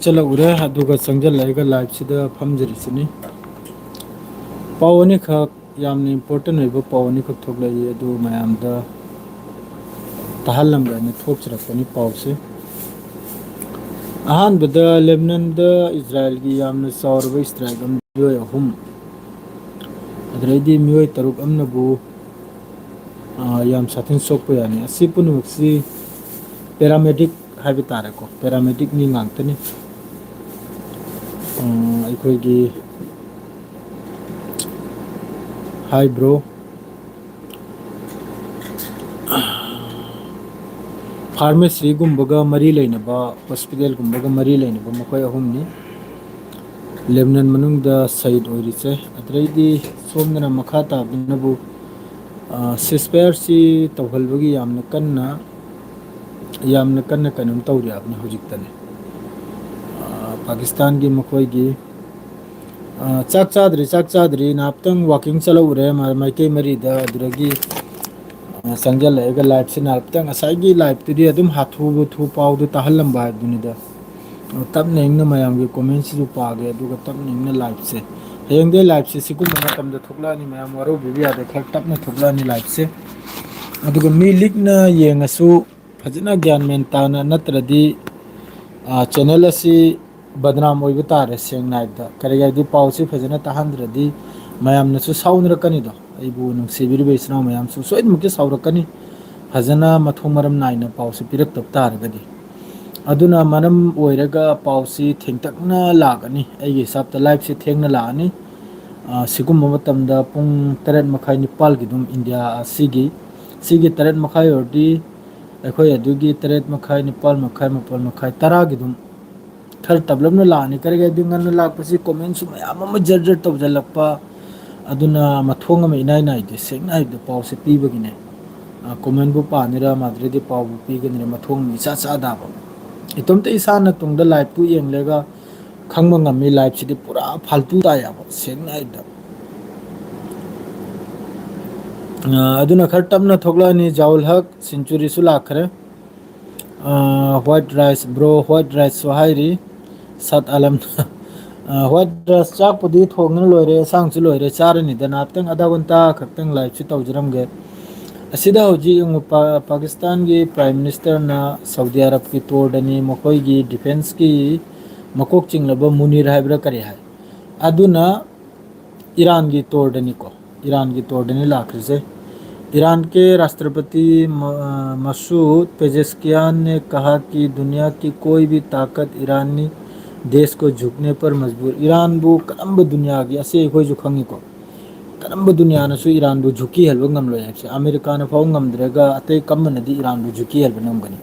ꯆꯠꯂꯛꯎꯔꯦ ꯑꯗꯨꯒ ꯆꯪꯁꯤꯜꯂꯛꯑꯒ ꯂꯥꯏꯐꯁꯤꯗ ꯐꯝꯖꯔꯤꯁꯤꯅꯤ ꯄꯥꯎ ꯑꯅꯤꯈꯛ ꯌꯥꯝꯅ ꯏꯝꯄꯣꯔꯇꯦꯟ ꯑꯣꯏꯕ ꯄꯥꯎ ꯑꯅꯤꯈꯛ ꯊꯣꯛꯂꯛꯏ ꯑꯗꯨ ꯃꯌꯥꯝꯗ ꯇꯥꯍꯜꯂꯝꯒꯦꯅ ꯊꯣꯛꯆꯔꯛꯄꯅꯤ ꯄꯥꯎꯁꯦ ꯑꯍꯥꯟꯕꯗ ꯂꯦꯕꯅꯟꯗ ꯏꯖ꯭ꯔꯥꯏꯜꯒꯤ ꯌꯥꯝꯅ ꯆꯥꯎꯔꯕ ꯏꯁꯇ꯭ꯔꯥꯏꯛ ꯃꯤꯑꯣꯏ ꯑꯍꯨꯝ ꯑꯗꯨꯗꯩꯗꯤ ꯃꯤꯑꯣꯏ ꯇꯔꯨꯛ ꯑꯃꯅꯕꯨ ꯌꯥꯝ ꯁꯥꯊꯤꯅ ꯁꯣꯛꯄ ꯌꯥꯅꯤ ꯑꯁꯤ ꯄꯨꯝꯅꯃꯛꯁꯤ ꯄꯦꯔꯥꯃꯦꯗꯤꯛ ꯍꯥꯏꯕ ꯇꯥꯔꯦꯀꯣ ꯄꯦꯔꯥꯃꯦꯗꯤꯛ ꯃꯤ ꯉꯥꯛꯇꯅꯤ ꯑꯩꯈꯣꯏꯒꯤ ꯍꯥꯏꯕ꯭ꯔꯣ ꯐꯥꯔꯃꯥꯁꯤꯒꯨꯝꯕꯒ ꯃꯔꯤ ꯂꯩꯅꯕ ꯍꯣꯁꯄꯤꯇꯥꯜꯒꯨꯝꯕꯒ ꯃꯔꯤ ꯂꯩꯅꯕ ꯃꯈꯣꯏ ꯑꯍꯨꯝꯅꯤ ꯂꯦꯕꯅꯟ ꯃꯅꯨꯡꯗ ꯁꯍꯤꯠ ꯑꯣꯏꯔꯤꯁꯦ ꯑꯗꯨꯗꯩꯗꯤ ꯁꯣꯝꯗꯅ ꯃꯈꯥ ꯇꯥꯕꯅꯕꯨ ꯁꯤꯁꯄꯤꯌꯥꯔꯁꯤ ꯇꯧꯍꯟꯕꯒꯤ ꯌꯥꯝꯅ ꯀꯟꯅ ꯀꯩꯅꯣꯝ ꯇꯧꯔꯤꯕꯅꯤ ꯍꯧꯖꯤꯛꯇꯅꯤ ꯄꯥꯀꯤꯁꯇꯥꯟꯒꯤ ꯃꯈꯣꯏꯒꯤ ꯆꯥꯛ ꯆꯥꯗ꯭ꯔꯤ ꯉꯥꯏꯍꯥꯛꯇꯪ ꯋꯥꯛꯀꯤꯡ ꯆꯠꯂꯛꯎꯔꯦ ꯃꯥꯏꯀꯩ ꯃꯔꯤꯗ ꯑꯗꯨꯗꯒꯤ ꯆꯪꯁꯤꯜꯂꯛꯑꯒ ꯂꯥꯏꯐꯁꯤ ꯉꯥꯏꯍꯥꯛꯇꯪ ꯉꯁꯥꯏꯒꯤ ꯂꯥꯏꯐꯇꯨꯗꯤ ꯑꯗꯨꯝ ꯍꯥꯊꯨ ꯄꯥꯎꯗꯨ ꯇꯥꯍꯜꯂꯝꯕ ꯍꯥꯏꯕꯗꯨꯅꯤꯗ ꯇꯞꯅ ꯏꯪꯅ ꯃꯌꯥꯝꯒꯤ ꯀꯣꯃꯦꯟꯁꯤꯁꯨ ꯄꯥꯒꯦ ꯑꯗꯨꯒ ꯇꯞꯅ ꯏꯪꯅ ꯂꯥꯏꯐꯁꯦ ꯍꯌꯦꯡꯗꯒꯤ ꯂꯥꯏꯐꯁꯦ ꯁꯤꯒꯨꯝꯕ ꯃꯇꯝꯗ ꯊꯣꯛꯂꯛꯑꯅꯤ ꯃꯌꯥꯝ ꯋꯥꯔꯧꯕꯤꯕ ꯌꯥꯗꯦ ꯈꯔ ꯇꯞꯅ ꯊꯣꯛꯂꯛꯑꯅꯤ ꯂꯥꯏꯐꯁꯦ ꯑꯗꯨꯒ ꯃꯤ ꯂꯤꯛꯅ ꯌꯦꯡꯉꯁꯨ ꯐꯖꯅ ꯒ꯭ꯌꯥꯟ ꯃꯦꯟ ꯇꯥꯅ ꯅꯠꯇ꯭ꯔꯗꯤ ꯆꯦꯅꯦꯜ ꯑꯁꯤ ꯕꯗꯅꯥꯝ ꯑꯣꯏꯕ ꯇꯥꯔꯦ ꯁꯦꯡꯅ ꯍꯥꯏꯕꯗ ꯀꯔꯤ ꯍꯥꯏꯗꯤ ꯄꯥꯎꯁꯤ ꯐꯖꯅ ꯇꯥꯍꯟꯗ꯭ꯔꯗꯤ ꯃꯌꯥꯝꯅꯁꯨ ꯁꯥꯎꯅꯔꯛꯀꯅꯤꯗꯣ ꯑꯩꯕꯨ ꯅꯨꯡꯁꯤꯕꯤꯔꯤꯕ ꯏꯆꯤꯟ ꯏꯅꯥꯎ ꯃꯌꯥꯝꯁꯨ ꯁꯣꯏꯗꯅꯃꯛꯀꯤ ꯁꯥꯎꯔꯛꯀꯅꯤ ꯐꯖꯅ ꯃꯊꯣꯡ ꯃꯔꯝ ꯅꯥꯏꯅ ꯄꯥꯎꯁꯤ ꯄꯤꯔꯛꯇꯕ ꯇꯥꯔꯒꯗꯤ ꯑꯗꯨꯅ ꯃꯔꯝ ꯑꯣꯏꯔꯒ ꯄꯥꯎꯁꯤ ꯊꯦꯡꯇꯛꯅ ꯂꯥꯛꯑꯅꯤ ꯑꯩꯒꯤ ꯍꯤꯁꯥꯞꯇ ꯂꯥꯏꯐꯁꯤ ꯊꯦꯡꯅ ꯂꯥꯛꯑꯅꯤ ꯁꯤꯒꯨꯝꯕ ꯃꯇꯝꯗ ꯄꯨꯡ 8:30 ꯅꯤꯄꯥꯜꯒꯤ ꯑꯗꯨꯝ ꯏꯟꯗꯤꯌꯥ ꯁꯤꯒꯤ 8:30 ꯑꯣꯏꯔꯗꯤ ꯑꯩꯈꯣꯏ ꯑꯗꯨꯒꯤ 8:30 9:30 ꯃꯥꯄꯜ ꯇꯔꯥꯒꯤ ꯑꯗꯨꯝ ꯈꯔ ꯇꯞꯂꯞꯅ ꯂꯥꯛꯑꯅꯤ ꯀꯔꯤꯒꯤꯗꯤ ꯉꯟꯅ ꯂꯥꯛꯄꯁꯤ ꯀꯣꯃꯦꯟꯁꯨ ꯃꯌꯥꯝ ꯑꯃ ꯖꯔ ꯖꯔ ꯇꯧꯁꯤꯜꯂꯛꯄ ꯑꯗꯨꯅ ꯃꯊꯣꯡ ꯑꯃ ꯏꯅꯥꯏ ꯅꯥꯏꯗꯦ ꯁꯦꯡꯅ ꯍꯥꯏꯕꯗ ꯄꯥꯎꯁꯦ ꯄꯤꯕꯒꯤꯅꯦ ꯀꯣꯃꯦꯟꯕꯨ ꯄꯥꯅꯤꯔ ꯃꯥꯗ꯭ꯔꯗꯤ ꯄꯥꯎꯕꯨ ꯄꯤꯒꯅꯤꯅ ꯃꯊꯣꯡ ꯏꯆꯥ ꯆꯥꯗꯕ ꯏꯇꯣꯝꯇ ꯏꯁꯥꯅ ꯇꯨꯡꯗ ꯂꯥꯏꯐꯇꯨ ꯌꯦꯡꯂꯒ ꯈꯪꯕ ꯉꯝꯃꯤ ꯂꯥꯏꯐꯁꯤꯗꯤ ꯄꯨꯔꯥ ꯐꯥꯜꯇꯨ ꯇꯥꯏꯌꯦꯕ ꯁꯦꯡꯅ ꯍꯥꯏꯕꯗ ꯑꯗꯨꯅ ꯈꯔ ꯇꯞꯅ ꯊꯣꯛꯂꯛꯑꯅꯤ ꯖꯥꯎꯜ ꯍꯛ ꯁꯦꯟꯆꯨꯔꯤꯁꯨ ꯂꯥꯛꯈ꯭ꯔꯦ ꯍ꯭ꯋꯥꯏꯠ ꯔꯥꯏꯁ ꯕ꯭ꯔꯣ ꯍ꯭ꯋꯥꯏꯠ ꯔꯥꯏꯁꯁꯨ ꯍꯥꯏꯔꯤ ꯁꯠ ꯑꯂꯝ ꯍ꯭ꯋꯥꯏꯠ ꯔꯥꯏꯁ ꯆꯥꯛꯄꯨꯗꯤ ꯊꯣꯡꯗꯅ ꯂꯣꯏꯔꯦ ꯌꯦꯟꯁꯥꯡꯁꯨ ꯂꯣꯏꯔꯦ ꯆꯥꯔꯅꯤꯗ ꯉꯥꯏꯍꯥꯛꯇꯪ ꯑꯙꯥ ꯘꯟꯇꯥ ꯈꯛꯇꯪ ꯂꯥꯏꯐꯁꯤ ꯇꯧꯖꯔꯝꯒꯦ ꯑꯁꯤꯗ ꯍꯧꯖꯤꯛ ꯄꯥꯀꯤꯁꯇꯥꯟꯒꯤ ꯄ꯭ꯔꯥꯏꯝ ꯃꯤꯅꯤꯁꯇꯔꯅ ꯁꯥꯎꯗꯤ ꯑꯔꯕꯀꯤ ꯇꯣꯔꯗꯅꯤ ꯃꯈꯣꯏꯒꯤ ꯗꯤꯐꯦꯟꯁꯀꯤ ꯃꯀꯣꯛ ꯆꯤꯡꯂꯕ ꯃꯨꯅꯤꯔ ꯍꯥꯏꯕ꯭ꯔꯥ ꯀꯔꯤ ꯍꯥꯏ ꯑꯗꯨꯅ ꯏꯔꯥꯟꯒꯤ ꯇꯣꯔꯗꯅꯤꯀꯣ ꯏꯔꯥꯟꯒꯤ तोड़ने लाखिर ईरान के राष्ट्रपति मसूद पेजेस्कियान ने कहा कि दुनिया की कोई भी ताकत ईरानी देश को झुकने पर मजबूर ईरान बु करम्ब दुनिया की असे अखोइसु खंगिको करम्ब दुनिया नसु ईरान बु झुकी हलबा ngamloi habse अमेरिका ना फाव ngamdrega atei kamnadi ईरान बु झुकी हलबा namgani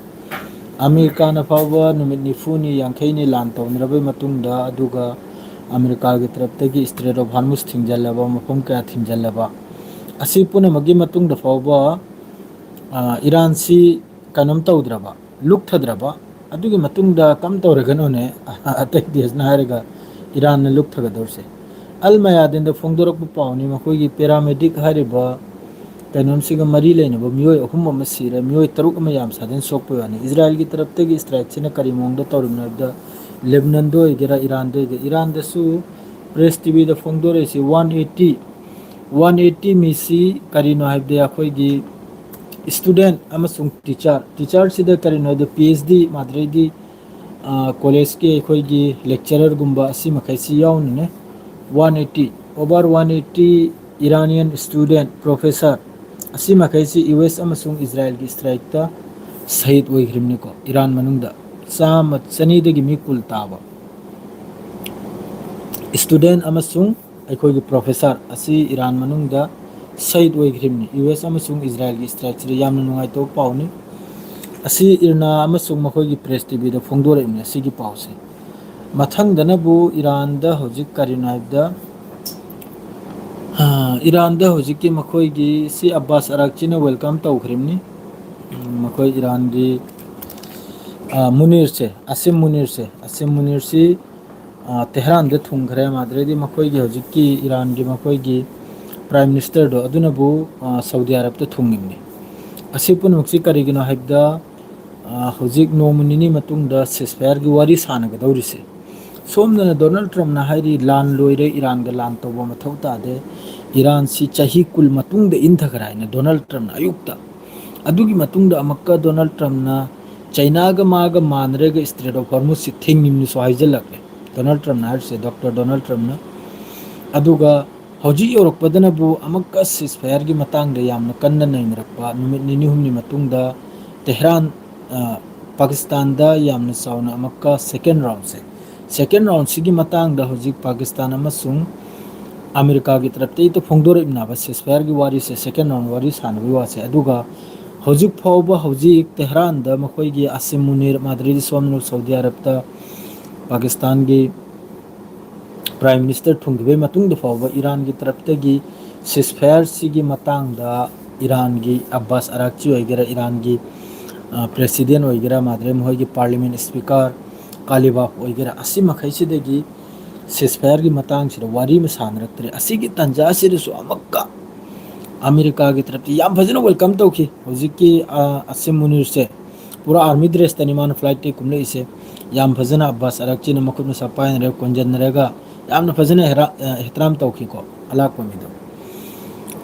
अमेरिका ना फाव नुमित निफुनी यांखैनी लान तौनरबै matungda aduga अमेरिका की तरफ तगी स्ट्रेट ऑफ हार्मुस थिंजलबा मफम कया थिंजलबा असी पुनमगी मतुंगदा फावबा ईरान सी कनम तौद्रबा लुक्थद्रबा अदुगी मतुंगदा कम तौरगनोने अतै देशना हारगा ईरान ने लुक्थगदौरसे अल मयादिन फोंदोरक पावनी मखोगी पैरामेडिक हारिबा कनमसिगा मरी लेनबा मियोय अहुम अमा सिरे मियोय तरुक अमा याम सादन सोकपयानी इजराइल की तरफ तगी स्ट्राइक सिना करी मोंगदा तौरमनबदा लेबनान दो इगरा ईरान दसु प्रेस टीवी दा फोंदोरेसी 180 मीसी करीनो हाइबदे अखोइगी स्टूडेंट अमसुंग टीचर सिदा करीनो द पीएचडी माद्रेदी कॉलेज के अखोइगी लेक्चरर गुंबा असि मखैसी याउनने 180 ओवर 180 इरानियन स्टूडेंट प्रोफेसर असि मखैसी यूएस अमसुंग इजराइल की स्ट्राइक ता शहीद ओइग्रिमनिको ईरान मनुंगदा चाम चनीदगी मी कुल ताबा स्टूडेंट अमसुंग अखोइगी प्रोफेसर असि ईरान मनुंगदा शहीद ओइग्रिमनि यूएस अमसुंग इजराइल की स्ट्राइक सिदा यामना नुंगाइतो पाउनी असि इरना अमसुंग मखोइगी प्रेस टीवी दा फोंदोरेमने असिगी पाउसे मथंगदनबु ईरान दा होजिक करिनाइबदा ईरान दा होजिकी मखोइगी सि अब्बास अरागचीना वेलकम तौग्रिमनि मखोइ ईरान दी असिम मुनीर से तेहरान दे थुंगरे माद्रेदी मखोइगी होजिकी ईरान की मखोइगी प्राइम मिनिस्टर दो अदुनबु सऊदी अरब दा थुंगिमनि असि पुनमुक्सी करिगिनो हाइबदा ꯍꯧꯖꯤꯛ ꯅꯣꯡꯃ ꯅꯤꯅꯤ ꯃꯇꯨꯡꯗ ꯁꯤꯁꯐꯥꯌꯔꯒꯤ ꯋꯥꯔꯤ ꯁꯥꯟꯅꯒꯗꯧꯔꯤꯁꯦ ꯁꯣꯝꯗꯅ ꯗꯣꯅꯥꯜड ꯇ꯭ꯔꯝꯞꯅ ꯍꯥꯏꯔꯤ ꯂꯥꯟ ꯂꯣꯏꯔꯦ ꯏꯔꯥꯟꯒ ꯂꯥꯟ ꯇꯧꯕ ꯃꯊꯧ ꯇꯥꯗꯦ ꯏꯔꯥꯟꯁꯤ ꯆꯍꯤ 10 ꯃꯇꯨꯡꯗ ꯏꯟꯊꯈ꯭ꯔꯦ ꯍꯥꯏꯅ ꯗꯣꯅꯥꯜड ꯇ꯭ꯔꯝꯞꯅ ꯑꯌꯨꯛꯇ ꯑꯗꯨꯒꯤ ꯃꯇꯨꯡꯗ ꯑꯃꯨꯛꯀ ꯗꯣꯅꯥꯜड ꯇ꯭ꯔꯝꯞꯅ ꯆꯩꯅꯥꯒ ꯃꯥꯒ ꯃꯥꯟꯅꯔꯒ ꯏꯁꯇ꯭ꯔꯦꯠ ꯑꯣꯐ ꯍꯣꯔꯃꯨꯖꯁꯤ ꯊꯤꯡꯉꯤꯝꯅꯁꯨ ꯍꯥꯏꯖꯤꯜꯂꯛꯂꯦ ꯗꯣꯅꯥꯜड ꯇ꯭ꯔꯝꯞꯅ ꯍꯥꯏꯔꯤꯁꯦ ꯗꯣꯛꯇꯔ ꯗꯣꯅꯥꯜड ꯇ꯭ꯔꯝꯞꯅ ꯑꯗꯨꯒ ꯍꯧꯖꯤꯛ ꯌꯧꯔꯛꯄꯗꯅꯕꯨ ꯑꯃꯨꯛꯀ ꯁꯤꯁꯐꯥꯌꯔꯒꯤ ꯃꯇꯥꯡꯗ ꯌꯥꯝꯅ ꯀꯟꯅ ꯅꯩꯅꯔꯛꯄ ꯅꯨꯃꯤꯠ ꯅꯤꯅꯤ ꯍꯨꯝꯅꯤ ꯃꯇꯨꯡꯗ ꯇꯦꯍ꯭ꯔꯥꯟ ꯄꯥꯀꯤꯁꯇꯥꯟꯗ ꯌꯥꯝꯅ ꯆꯥꯎꯅ ꯑꯃꯨꯛꯀ ꯁꯦꯀꯦꯟ ꯔꯥꯎꯟꯁꯤꯒꯤ ꯃꯇꯥꯡꯗ ꯍꯧꯖꯤꯛ ꯄꯥꯀꯤꯁꯇꯥꯟ ꯑꯃꯁꯨꯡ ꯑꯃꯦꯔꯤꯀꯥꯒꯤ ꯇꯔꯞꯇꯩꯗ ꯐꯣꯡꯗꯣꯔꯛꯏꯕ ꯁꯤꯁꯐꯥꯌꯔꯒꯤ ꯋꯥꯔꯤꯁꯦ ꯁꯦꯀꯦꯟ ꯔꯥꯎꯟ ꯋꯥꯔꯤ ꯁꯥꯟꯅꯕꯒꯤ ꯋꯥꯁꯦ ꯑꯗꯨꯒ ꯍꯧꯖꯤꯛ ꯐꯥꯎꯕ ꯍꯧꯖꯤꯛ ꯇꯦꯍ꯭ꯔꯥꯟꯗ ꯃꯈꯣꯏꯒꯤ ꯑꯁꯤꯝ ꯃꯨꯅꯤꯔ ꯃꯥꯗ꯭ꯔꯤꯗꯤ ꯁꯣꯝꯅ ꯁꯥꯎꯗꯤ ꯑꯔꯕꯇ ꯄꯥꯀꯤꯁꯇꯥꯟꯒꯤ ꯄ꯭ꯔꯥꯏꯝ ꯃꯤꯅꯤꯁꯇꯔ ꯊꯨꯡꯈꯤꯕꯒꯤ ꯃꯇꯨꯡꯗ ꯐꯥꯎꯕ ꯏꯔꯥꯟꯒꯤ ꯇꯔꯞꯇꯒꯤ ꯁꯤꯁꯐꯥꯌꯔꯁꯤꯒꯤ ꯃꯇꯥꯡꯗ ꯏꯔꯥꯟꯒꯤ ꯑब्ꯕꯥꯁ ꯑꯔꯥꯛꯆꯤ ꯑꯣꯏꯒꯦꯔꯥ ꯏꯔꯥꯟꯒꯤ ꯄ꯭ꯔꯦꯁꯤꯗꯦꯟ ꯑꯣꯏꯒꯦꯔꯥ ꯃꯥꯗ꯭ꯔꯦ ꯃꯈꯣꯏꯒꯤ ꯄꯥꯔꯂꯤꯃꯦꯟ ꯁ꯭ꯄꯤꯀꯔ ꯀꯥꯂꯤꯕꯥꯐ ꯑꯣꯏꯒꯦꯔꯥ ꯑꯁꯤ ꯃꯈꯩꯁꯤꯗꯒꯤ ꯁꯤꯁꯐꯥꯌꯔꯒꯤ ꯃꯇꯥꯡꯁꯤꯗ ꯋꯥꯔꯤ ꯑꯃ ꯁꯥꯅꯔꯛꯇ꯭ꯔꯦ ꯑꯁꯤꯒꯤ ꯇꯥꯟꯖꯥ ꯑꯁꯤꯗꯁꯨ ꯑꯃꯨꯛꯀ ꯑꯃꯦꯔꯤꯀꯥꯒꯤ ꯇꯔꯞꯇ ꯌꯥꯝ ꯐꯖꯅ ꯋꯦꯜꯀꯝ ꯇꯧꯈꯤ ꯍꯧꯖꯤꯛꯀꯤ ꯑꯁꯤꯝ ꯃꯨꯅꯤꯔꯁꯦ ꯄꯨꯔꯥ ꯑꯥꯔꯃꯤ ꯗ꯭ꯔꯦꯁꯇꯅꯤ ꯃꯥꯅ ꯐ꯭ꯂꯥꯏꯠꯇꯒꯤ ꯀꯨꯝꯂꯛꯏꯁꯦ ꯌꯥꯝ ꯐꯖꯅ ꯑब्ꯕꯥꯁ ꯑꯔꯥꯛꯆꯤꯅ ꯃꯈꯨꯠ ꯃꯁꯥ ꯄꯥꯏꯅꯔꯒ ꯀꯣꯟꯖꯟꯅꯔꯒ ꯌꯥꯝꯅ ꯐꯖꯅ ꯏꯍꯇ꯭ꯔꯥꯝ ꯇꯧꯈꯤꯀꯣ ꯑꯂꯥꯛꯄ ꯃꯤꯗꯣ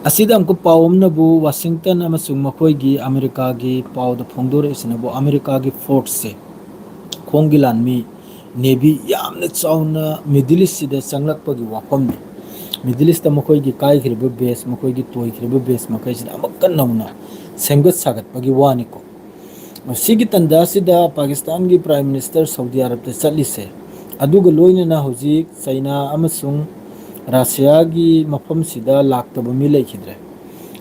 ꯑꯁꯤꯗ ꯑꯃꯨꯛꯀ ꯄꯥꯎ ꯑꯃꯅꯕꯨ ꯋꯥꯁꯤꯡꯇꯟ ꯑꯃꯁꯨꯡ ꯃꯈꯣꯏꯒꯤ ꯑꯃꯦꯔꯤꯀꯥꯒꯤ ꯄꯥꯎꯗ ꯐꯣꯡꯗꯣꯔꯛꯏꯁꯤꯅꯕꯨ ꯑꯃꯦꯔꯤꯀꯥꯒꯤ ꯐꯣꯔꯁꯁꯦ ꯈꯣꯡꯒꯤ ꯂꯥꯟꯃꯤ ꯅꯦꯚꯤ ꯌꯥꯝꯅ ꯆꯥꯎꯅ ꯃꯤꯗꯜ ꯏꯁꯁꯤꯗ ꯆꯪꯂꯛꯄꯒꯤ ꯋꯥꯐꯝꯅꯤ ꯃꯤꯗꯜ ꯏꯁꯇ ꯃꯈꯣꯏꯒꯤ ꯀꯥꯏꯈ꯭ꯔꯤꯕ ꯕꯦꯁ ꯃꯈꯣꯏꯒꯤ ꯇꯣꯏꯈ꯭ꯔꯤꯕ ꯕꯦꯁ ꯃꯈꯩꯁꯤꯗ ꯑꯃꯨꯛꯀ ꯅꯧꯅ ꯁꯦꯝꯒꯠ ꯁꯥꯒꯠꯄꯒꯤ ꯋꯥꯅꯤꯀꯣ ꯃꯁꯤꯒꯤ ꯇꯥꯟꯖꯥꯁꯤꯗ ꯄꯥꯀꯤꯁꯇꯥꯟꯒꯤ ꯄ꯭ꯔꯥꯏꯝ ꯃꯤꯅꯤꯁꯇꯔ ꯁꯥꯎꯗꯤ ꯑꯔꯕꯇ ꯆꯠꯂꯤꯁꯦ ꯑꯗꯨꯒ ꯂꯣꯏꯅꯅ ꯍꯧꯖꯤꯛ ꯆꯩꯅꯥ ꯑꯃꯁꯨꯡ ꯔꯥꯁꯤꯌꯥꯒꯤ ꯃꯐꯝꯁꯤꯗ ꯂꯥꯛꯇꯕ ꯃꯤ ꯂꯩꯈꯤꯗ꯭ꯔꯦ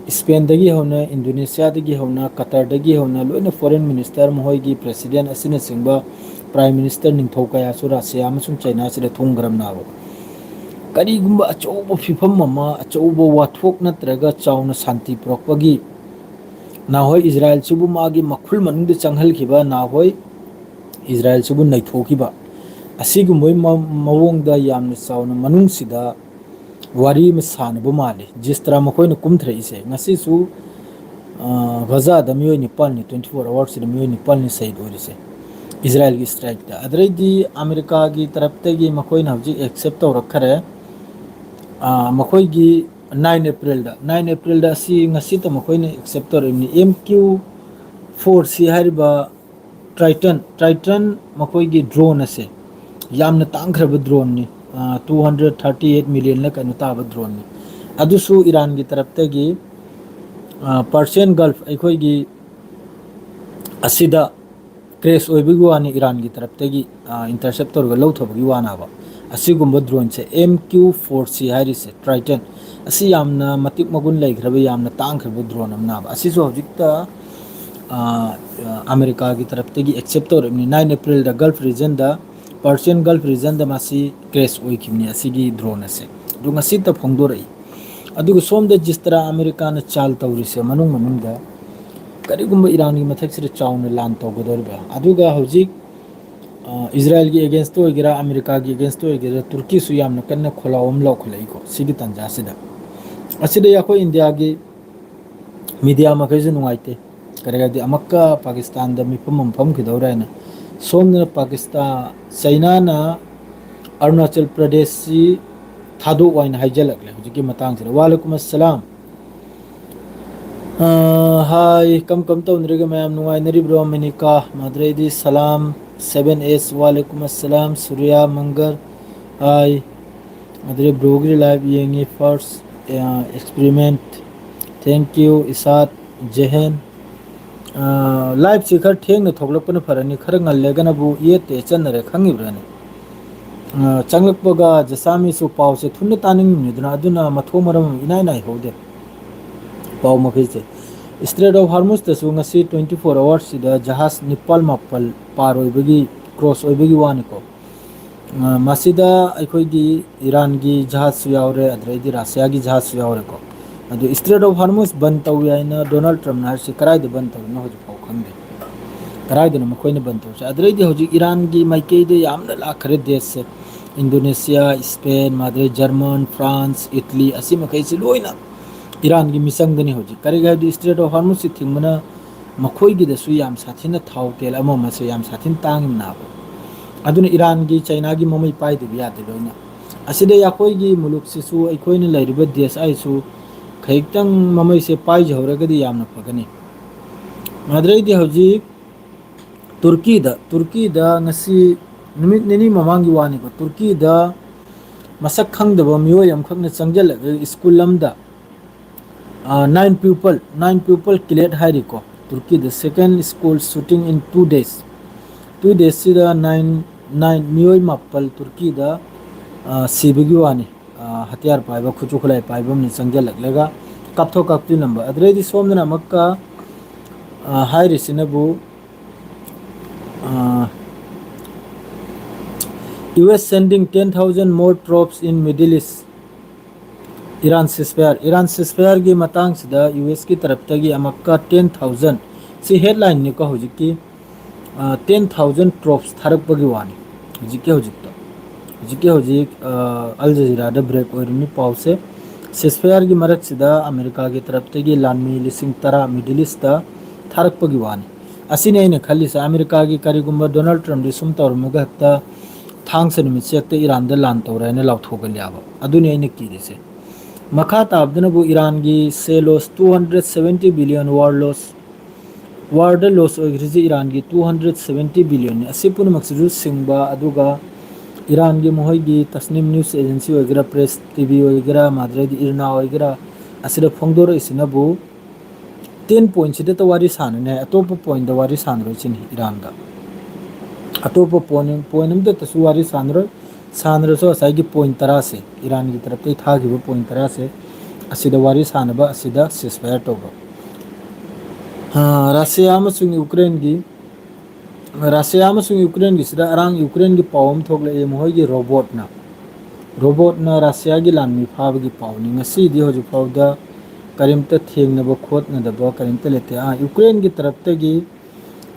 ꯁ꯭ꯄꯦꯟꯗꯒꯤ ꯍꯧꯅ ꯏꯟꯗꯣꯅꯦꯁꯤꯌꯥꯗꯒꯤ ꯍꯧꯅ ꯀꯇꯔꯗꯒꯤ ꯍꯧꯅ ꯂꯣꯏꯅ ꯐꯣꯔꯦꯟ ꯃꯤꯅꯤꯁꯇꯔ ꯃꯈꯣꯏꯒꯤ ꯄ꯭ꯔꯦꯁꯤꯗꯦꯟ ꯑꯁꯤꯅꯆꯤꯡꯕ ꯄ꯭ꯔꯥꯏꯝ ꯃꯤꯅꯤꯁꯇꯔ ꯅꯤꯡꯊꯧ ꯀꯌꯥꯁꯨ ꯔꯥꯁꯤꯌꯥ ꯑꯃꯁꯨꯡ ꯆꯩꯅꯥꯁꯤꯗ ꯊꯨꯡꯈ꯭ꯔꯕꯅꯕ ꯀꯔꯤꯒꯨꯝꯕ ꯑꯆꯧꯕ ꯐꯤꯕꯝ ꯑꯃ ꯑꯆꯧꯕ ꯋꯥꯊꯣꯛ ꯅꯠꯇ꯭ꯔꯒ ꯆꯥꯎꯅ ꯁꯥꯟꯇꯤ ꯄꯨꯔꯛꯄꯒꯤ ꯅꯍꯣꯏ ꯏꯖꯔꯥꯌꯦꯜꯁꯤꯕꯨ ꯃꯥꯒꯤ ꯃꯈꯨꯜ ꯃꯅꯨꯡꯗ ꯆꯪꯍꯟꯈꯤꯕ ꯅꯍꯣꯏ ꯏꯖꯔꯥꯌꯦꯜꯁꯤꯕꯨ ꯅꯩꯊꯣꯛꯈꯤꯕ ꯑꯁꯤꯒꯨꯝꯕꯒꯤ ꯃꯑꯣꯡꯗ ꯌꯥꯝꯅ ꯆꯥꯎꯅ ꯃꯅꯨꯡꯁꯤꯗ ꯋꯥꯔꯤ ꯑꯃ ꯁꯥꯟꯅꯕ ꯃꯥꯜꯂꯤ ꯖꯤꯁꯇ꯭ꯔꯥ ꯃꯈꯣꯏꯅ ꯀꯨꯝꯊꯔꯛꯏꯁꯦ ꯉꯁꯤꯁꯨ ꯒꯖꯥꯗ ꯃꯤꯑꯣꯏ ꯅꯤꯄꯥꯜꯅꯤ 24 ꯑꯋꯥꯔꯁꯤꯗ ꯃꯤꯑꯣꯏ ꯅꯤꯄꯥꯜꯅꯤ ꯁꯍꯤद ꯑꯣꯏꯔꯤꯁꯦ ꯏꯖꯔꯥꯌꯦꯜꯒꯤ ꯏꯁꯇ꯭ꯔꯥꯏꯛꯇ ꯑꯗꯩꯗꯤ ꯑꯃꯦꯔꯤꯀꯥꯒꯤ ꯇꯔꯞꯇꯒꯤ ꯃꯈꯣꯏꯅ ꯍꯧꯖꯤꯛ ꯑꯦꯛꯁꯦꯞ ꯇꯧꯔꯛꯈꯔꯦ ꯃꯈꯣꯏꯒꯤ 9 ꯑꯦꯄ꯭ꯔꯤꯜꯗ ꯑꯁꯤ ꯉꯁꯤꯇ ꯃꯈꯣꯏꯅ ꯑꯦꯛꯁꯦꯞ ꯇꯧꯔꯛꯏꯕꯅꯤ MQ-4C ꯍꯥꯏꯔꯤꯕ ꯇ꯭ꯔꯥꯏꯇꯟ ꯃꯈꯣꯏꯒꯤ ꯗ꯭ꯔꯣꯟ ꯑꯁꯦ ꯌꯥꯝꯅ ꯇꯥꯡꯈ꯭ꯔꯕ ꯗ꯭ꯔꯣꯟꯅꯤ 238 ꯃꯤꯂꯤꯌꯟꯅ ꯀꯩꯅꯣ ꯇꯥꯕ ꯗ꯭ꯔꯣꯟꯅꯤ ꯑꯗꯨꯁꯨ ꯏꯔꯥꯟꯒꯤ ꯇꯔꯞꯇꯒꯤ ꯄꯥꯔꯁꯤꯌꯟ ꯒꯜꯐ ꯑꯩꯈꯣꯏꯒꯤ ꯑꯁꯤꯗ ꯀ꯭ꯔꯦꯁ ꯑꯣꯏꯕꯒꯤ ꯋꯥꯅꯤ ꯏꯔꯥꯟꯒꯤ ꯇꯔꯞꯇꯒꯤ ꯏꯟꯇꯔꯁꯦꯞ ꯇꯧꯔꯒ ꯂꯧꯊꯕꯒꯤ ꯋꯥꯅꯕ ꯑꯁꯤꯒꯨꯝꯕ ꯗ꯭ꯔꯣꯟꯁꯦ MQ-4C ꯍꯥꯏꯔꯤꯁꯦ ꯇ꯭ꯔꯥꯏꯇꯟ ꯑꯁꯤ ꯌꯥꯝꯅ ꯃꯇꯤꯛ ꯃꯒꯨꯟ ꯂꯩꯈ꯭ꯔꯕ ꯌꯥꯝꯅ ꯇꯥꯡꯈ꯭ꯔꯕ ꯗ꯭ꯔꯣꯟ ꯑꯃꯅꯦꯕ ꯑꯁꯤꯁꯨ ꯍꯧꯖꯤꯛꯇ ꯑꯃꯦꯔꯤꯀꯥꯒꯤ ꯇꯔꯞꯇꯒꯤ ꯑꯦꯛꯁꯦꯞ ꯇꯧꯔꯛꯏꯕꯅꯤ 9 ꯑꯦꯄ꯭ꯔꯤꯜꯗ ꯒꯜꯐ ꯔꯤꯖꯟꯗ ꯄꯥꯔꯁꯤꯌꯟ ꯒꯜꯐ ꯔꯤꯖꯟꯗ ꯃꯁꯤ ꯀ꯭ꯔꯦꯁ ꯑꯣꯏꯈꯤꯕꯅꯤ ꯑꯁꯤꯒꯤ ꯗ꯭ꯔꯣꯟ ꯑꯁꯦ ꯑꯗꯨ ꯉꯁꯤꯇ ꯐꯣꯡꯗꯣꯔꯛꯏ ꯑꯗꯨꯒ ꯁꯣꯝꯗ ꯖꯤꯁꯇ꯭ꯔꯥ ꯑꯃꯦꯔꯤꯀꯥꯅ ꯆꯥꯜ ꯇꯧꯔꯤꯁꯦ ꯃꯅꯨꯡꯗ ꯀꯔꯤꯒꯨꯝꯕ ꯏꯔꯥꯟꯒꯤ ꯃꯊꯛꯁꯤꯗ ꯆꯥꯎꯅ ꯂꯥꯟ ꯇꯧꯒꯗꯧꯔꯤꯕ꯭ꯔꯥ ꯑꯗꯨꯒ ꯍꯧꯖꯤꯛ ꯏꯖꯔꯥꯌꯦꯜꯒꯤ ꯑꯦꯒꯦꯟꯁꯇ ꯑꯣꯏꯒꯦꯔꯥ ꯑꯃꯦꯔꯤꯀꯥꯒꯤ ꯑꯦꯒꯦꯟꯁꯇ ꯑꯣꯏꯒꯦꯔꯥ ꯇꯨꯔꯀꯤꯁꯨ ꯌꯥꯝꯅ ꯀꯟꯅ ꯈꯣꯜꯂꯥꯎ ꯑꯃ ꯂꯥꯎꯈꯠꯂꯛꯏꯀꯣ ꯁꯤꯒꯤ ꯇꯥꯟꯖꯥꯁꯤꯗ ꯑꯁꯤꯗ ꯑꯩꯈꯣꯏ ꯏꯟꯗꯤꯌꯥꯒꯤ ꯃꯤꯗꯤꯌꯥ ꯃꯈꯩꯁꯨ ꯅꯨꯡꯉꯥꯏꯇꯦ ꯀꯔꯤꯒꯤꯗꯤ ꯑꯃꯨꯛꯀ ꯄꯥꯀꯤꯁꯇꯥꯟꯗ ꯃꯤꯐꯝ ꯑꯃ ꯐꯝꯈꯤꯗꯧꯔꯦ ꯍꯥꯏꯅ ꯁꯣꯝꯗꯅ ꯆꯩꯅꯥꯅ ꯑꯔꯨꯅꯥꯆꯜ ꯄ꯭ꯔꯗꯦꯁꯁꯤ ꯊꯥꯗꯣꯛꯑꯣ ꯍꯥꯏꯅ ꯍꯥꯏꯖꯜꯂꯛꯂꯦ ꯍꯧꯖꯤꯛꯀꯤ ꯃꯇꯥꯡꯁꯤꯗ ꯋꯥꯂꯩꯀꯨꯝ ꯑꯁꯁꯂꯥꯝ ꯍꯥꯏ ꯀꯝ ꯇꯧꯅꯔꯤꯒꯦ ꯃꯌꯥꯝ ꯅꯨꯡꯉꯥꯏꯅꯔꯤꯕ꯭ꯔꯣ ꯃꯤꯅꯤꯀꯥ ꯃꯗ꯭ꯔꯩꯗꯤ ꯁꯂꯥꯝ 7S ꯋꯥꯂꯩꯀꯨꯝ ꯑꯁꯁꯂꯥꯝ ꯁꯨꯔꯤꯌꯥ ꯃꯪꯒꯜ ꯍꯥꯏ ꯑꯗꯩ ꯕ꯭ꯔꯣꯒꯤ ꯂꯥꯏꯚ ꯌꯦꯡꯉꯤ ꯐꯥꯔꯁ ꯑꯦꯛꯁꯄꯦꯔꯤꯃꯦꯟꯠ ꯊꯦꯡꯀ꯭ꯌꯨ ꯏꯁꯥꯠ ꯖꯦꯍꯦꯟ ꯂꯥꯏꯚꯁꯤ ꯈꯔ ꯊꯦꯡꯅ ꯊꯣꯛꯂꯛꯄꯅ ꯐꯔꯅꯤ ꯈꯔ ꯉꯜꯂꯒꯅꯕꯨ ꯌꯦꯠꯇ ꯆꯟꯅꯔꯦ ꯈꯪꯉꯤꯕ꯭ꯔꯅꯤ ꯆꯪꯂꯛꯄꯒ ꯖꯁꯥꯃꯤꯁꯨ ꯄꯥꯎꯁꯦ ꯊꯨꯅ ꯇꯥꯅꯤꯡꯉꯤꯗꯅ ꯑꯗꯨꯅ ꯃꯊꯣꯡ ꯃꯔꯝ ꯏꯅꯥꯏ ꯅꯥꯏꯍꯧꯗꯦ ꯄꯥꯎ ꯃꯈꯩꯁꯦ ꯏꯁꯇ꯭ꯔꯦꯠ ꯑꯣꯐ ꯍꯥꯔꯃꯨꯁꯇꯁꯨ ꯉꯁꯤ 24 ꯑꯋꯥꯔꯁꯤꯗ ꯖꯍꯥꯖ 9-10 ꯄꯥꯔ ꯑꯣꯏꯕꯒꯤ ꯀ꯭ꯔꯣꯁ ꯑꯣꯏꯕꯒꯤ ꯋꯥꯅꯤꯀꯣ ꯃꯁꯤꯗ ꯑꯩꯈꯣꯏꯒꯤ ꯏꯔꯥꯟꯒꯤ ꯖꯍꯥꯖꯁꯨ ꯌꯥꯎꯔꯦ ꯑꯗꯩꯗꯤ ꯔꯥꯁꯤꯌꯥꯒꯤ ꯖꯍꯥꯖꯁꯨ ꯌꯥꯎꯔꯦꯀꯣ ꯑꯗꯨ ꯏꯁꯇ꯭ꯔꯦꯠ ꯑꯣꯐ ꯍꯥꯔꯃꯨꯁ ꯕꯟ ꯇꯧꯏ ꯍꯥꯏꯅ ꯗꯣꯅꯥꯜड ꯇ꯭ꯔꯝꯞꯅ ꯍꯥꯏꯔꯤꯁꯤ ꯀꯗꯥꯏꯗ ꯕꯟ ꯇꯧꯔꯤꯅꯣ ꯍꯧꯖꯤꯛꯐꯥꯎ ꯈꯪꯗꯦ ꯀꯗꯥꯏꯗꯅꯣ ꯃꯈꯣꯏꯅ ꯕꯟ ꯇꯧꯔꯤꯁꯦ ꯑꯗꯨꯗꯩꯗꯤ ꯍꯧꯖꯤꯛ ꯏꯔꯥꯟꯒꯤ ꯃꯥꯏꯀꯩꯗ ꯌꯥꯝꯅ ꯂꯥꯛꯈ꯭ꯔꯦ ꯗꯦꯁꯁꯦ ꯏꯟꯗꯣꯅꯦꯁꯤꯌꯥ ꯁ꯭ꯄꯦꯟ ꯃꯥꯗꯩ ꯖꯔꯃꯟ ꯐ꯭ꯔꯥꯟꯁ ꯏꯠꯂꯤ ꯑꯁꯤ ꯃꯈꯩꯁꯤ ꯂꯣꯏꯅ ꯏꯔꯥꯟꯒꯤ ꯃꯤꯆꯪꯗꯅꯤ ꯍꯧꯖꯤꯛ ꯀꯔꯤꯒꯤ ꯍꯥꯏꯕꯗꯤ ꯏꯁꯇ꯭ꯔꯦꯠ ꯑꯣꯐ ꯍꯥꯔꯃꯨꯁꯁꯤ ꯊꯤꯡꯕꯅ ꯃꯈꯣꯏꯒꯤꯗꯁꯨ ꯌꯥꯝ ꯁꯥꯊꯤꯅ ꯊꯥꯎ ꯇꯦꯜ ꯑꯃꯁꯦ ꯌꯥꯝ ꯁꯥꯊꯤꯅ ꯇꯥꯡꯉꯤꯕꯅꯥꯕ ꯑꯗꯨꯅ ꯏꯔꯥꯟꯒꯤ ꯆꯩꯅꯥꯒꯤ ꯃꯃꯩ ꯄꯥꯏꯗꯕ ꯌꯥꯗꯦ ꯂꯣꯏꯅ ꯑꯁꯤꯗ ꯑꯩꯈꯣꯏꯒꯤ ꯃꯨꯂꯨꯛꯁꯤꯁꯨ ꯑꯩꯈꯣꯏꯅ ꯂꯩꯔꯤꯕ ꯗꯦꯁ ꯑꯩꯁꯨ ꯈꯖꯤꯛꯇꯪ ꯃꯃꯩꯁꯦ ꯄꯥꯏꯖꯍꯧꯔꯒꯗꯤ ꯌꯥꯝꯅ ꯐꯒꯅꯤ ꯃꯗꯨꯗꯩꯗꯤ ꯍꯧꯖꯤꯛ ꯇꯨꯔꯀꯤꯗ ꯉꯁꯤ ꯅꯨꯃꯤꯠ ꯅꯤꯅꯤ ꯃꯃꯥꯡꯒꯤ ꯋꯥꯅꯤꯀꯣ ꯇꯨꯔꯀꯤꯗ ꯃꯁꯛ ꯈꯪꯗꯕ ꯃꯤꯑꯣꯏ ꯑꯃꯈꯛꯅ ꯆꯪꯁꯤꯜꯂꯒ ꯁ꯭ꯀꯨꯜ ꯑꯃꯗ ꯅꯥꯏꯟ ꯄꯤꯄꯜ ꯀꯤꯂꯦꯠ ꯍꯥꯏꯔꯤꯀꯣ ꯇꯨꯔꯀꯤꯗ ꯁꯦꯀꯦꯟ ꯁ꯭ꯀꯨꯜ ꯁꯨꯇꯤꯡ ꯏꯟ 2 days 2 days ꯅꯥꯏꯟ ꯃꯤꯑꯣꯏ ꯃꯥꯄꯜ ꯇꯨꯔꯀꯤꯗ ꯁꯤꯕꯒꯤ ꯋꯥꯅꯤ ꯍꯊꯤꯌꯥꯔ ꯄꯥꯏꯕ ꯈꯨꯠꯁꯨ ꯈꯨꯠꯂꯥꯏ ꯄꯥꯏꯕ ꯑꯃꯅ ꯆꯪꯁꯤꯜꯂꯛꯂꯒ ꯀꯥꯞꯊꯣꯛ ꯀꯥꯞꯁꯤꯟꯂꯝꯕ ꯑꯗꯨꯗꯩꯗꯤ ꯁꯣꯝꯗꯅ ꯑꯃꯨꯛꯀ ꯍꯥꯏꯔꯤꯁꯤꯅꯕꯨ US sending 10,000 more troops in Middle East Iran ꯁꯤꯁꯐꯤꯌꯥꯔꯒꯤ ꯃꯇꯥꯡꯁꯤꯗ US ꯀꯤ ꯇꯔꯞꯇꯒꯤ ꯑꯃꯨꯛꯀ 10,000 ꯁꯤ ꯍꯦꯗꯂꯥꯏꯟꯅꯤꯀꯣ ꯍꯧꯖꯤꯛꯀꯤ 10,000 ꯇ꯭ꯔꯣꯞꯁ ꯊꯥꯔꯛꯄꯒꯤ ꯋꯥꯅꯤ ꯍꯧꯖꯤꯛ ꯑꯜ ꯖꯖꯤꯔꯥꯗ ꯕ꯭ꯔꯦꯛ ꯑꯣꯏꯔꯤꯕ ꯄꯥꯎꯁꯦ ꯁꯤꯁꯐꯤꯌꯥꯔꯒꯤ ꯃꯔꯛꯁꯤꯗ ꯑꯃꯦꯔꯤꯀꯥꯒꯤ ꯇꯔꯞꯇꯒꯤ ꯂꯥꯟꯃꯤ 10,000 ꯃꯤꯗꯜ ꯏꯁꯇ ꯊꯥꯔꯛꯄꯒꯤ ꯋꯥꯅꯤ ꯑꯁꯤꯅꯤ ꯑꯩꯅ ꯈꯜꯂꯤꯁꯦ ꯑꯃꯦꯔꯤꯀꯥꯒꯤ ꯀꯔꯤꯒꯨꯝꯕ ꯗꯣꯅꯥꯜड ꯇ꯭ꯔꯝꯞꯗꯤ ꯁꯨꯝ ꯇꯧꯔꯝꯃꯒ ꯍꯦꯛꯇ ꯊꯥꯡꯁ ꯅꯨꯃꯤꯠꯁꯦ ꯍꯦꯛꯇ ꯏꯔꯥꯟꯗ ꯂꯥꯟ ꯇꯧꯔꯦ ꯍꯥꯏꯅ ꯂꯥꯎꯊꯣꯛꯒꯜꯂꯤ ꯌꯥꯕ ꯑꯗꯨꯅꯤ ꯑꯩꯅ ꯀꯤꯔꯤꯁꯦ ꯃꯈꯥ ꯇꯥꯕꯗꯅꯕꯨ ꯏꯔꯥꯟꯒꯤ ꯁꯦ ꯂꯣꯁ 270 ꯕꯤꯂꯤꯌꯟ ꯋꯥꯔꯗ ꯂꯣꯁ ꯑꯣꯏꯈ꯭ꯔꯤꯁꯤ ꯏꯔꯥꯟꯒꯤ 270 ꯕꯤꯂꯤꯌꯟꯅꯤ ꯑꯁꯤ ꯄꯨꯝꯅꯃꯛꯁꯤꯁꯨ ꯁꯤꯡꯕ ꯑꯗꯨꯒ ꯏꯔꯥꯟꯒꯤ ꯃꯈꯣꯏꯒꯤ ꯇꯁꯅꯤꯝ ꯅ꯭ꯌꯨꯁ ꯑꯦꯖꯦꯟꯁꯤ ꯑꯣꯏꯒꯦꯔꯥ ꯄ꯭ꯔꯦꯁ ꯇꯤꯚꯤ ꯑꯣꯏꯒꯦꯔꯥ ꯃꯥꯗ꯭ꯔꯩꯗꯤ ꯏꯔꯅꯥ ꯑꯣꯏꯒꯦꯔꯥ ꯑꯁꯤꯗ ꯐꯣꯡꯗꯣꯔꯛꯏꯁꯤꯅꯕꯨ 10 ꯄꯣꯏꯟꯠꯁꯤꯗꯇ ꯋꯥꯔꯤ ꯁꯥꯟꯅꯅꯤ ꯍꯥꯏ ꯑꯇꯣꯞꯄ ꯄꯣꯏꯟꯗ ꯋꯥꯔꯤ ꯁꯥꯟꯅꯔꯣꯏꯁꯤꯅꯤ ꯏꯔꯥꯟꯗ ꯑꯇꯣꯞꯄ ꯄꯣꯏꯟ ꯑꯃꯗꯇꯁꯨ ꯋꯥꯔꯤ ꯁꯥꯟꯅꯔꯣꯏ ꯁꯥꯟꯅꯔꯁꯨ ꯉꯁꯥꯏꯒꯤ ꯄꯣꯏꯟꯠ 10ꯁꯦ ꯏꯔꯥꯟꯒꯤ ꯇꯔꯞꯇꯒꯤ ꯊꯥꯈꯤꯕ ꯄꯣꯏꯟꯠ 10ꯁꯦ ꯑꯁꯤꯗ ꯋꯥꯔꯤ ꯁꯥꯟꯅꯕ ꯑꯁꯤꯗ ꯁꯤꯁꯐꯥꯌꯔ ꯇꯧꯕ ꯔꯁꯤꯌꯥ ꯑꯃꯁꯨꯡ ꯌꯨꯀ꯭ꯔꯦꯟꯒꯤꯁꯤꯗ ꯑꯔꯥꯡ ꯌꯨꯀ꯭ꯔꯦꯟꯒꯤ ꯄꯥꯎ ꯑꯃ ꯊꯣꯛꯂꯛꯏ ꯃꯈꯣꯏꯒꯤ ꯔꯣꯕꯣꯠꯅ ꯔꯁꯤꯌꯥꯒꯤ ꯂꯥꯟꯃꯤ ꯐꯥꯕꯒꯤ ꯄꯥꯎꯅꯤ ꯉꯁꯤꯗꯤ ꯍꯧꯖꯤꯛ ꯐꯥꯎꯗ ꯀꯔꯤꯝꯇ ꯊꯦꯡꯅꯕ ꯈꯣꯠꯅꯗꯕ ꯀꯔꯤꯝꯇ ꯂꯩꯇꯦ ꯌꯨꯀ꯭ꯔꯦꯟꯒꯤ ꯇꯔꯞꯇꯒꯤ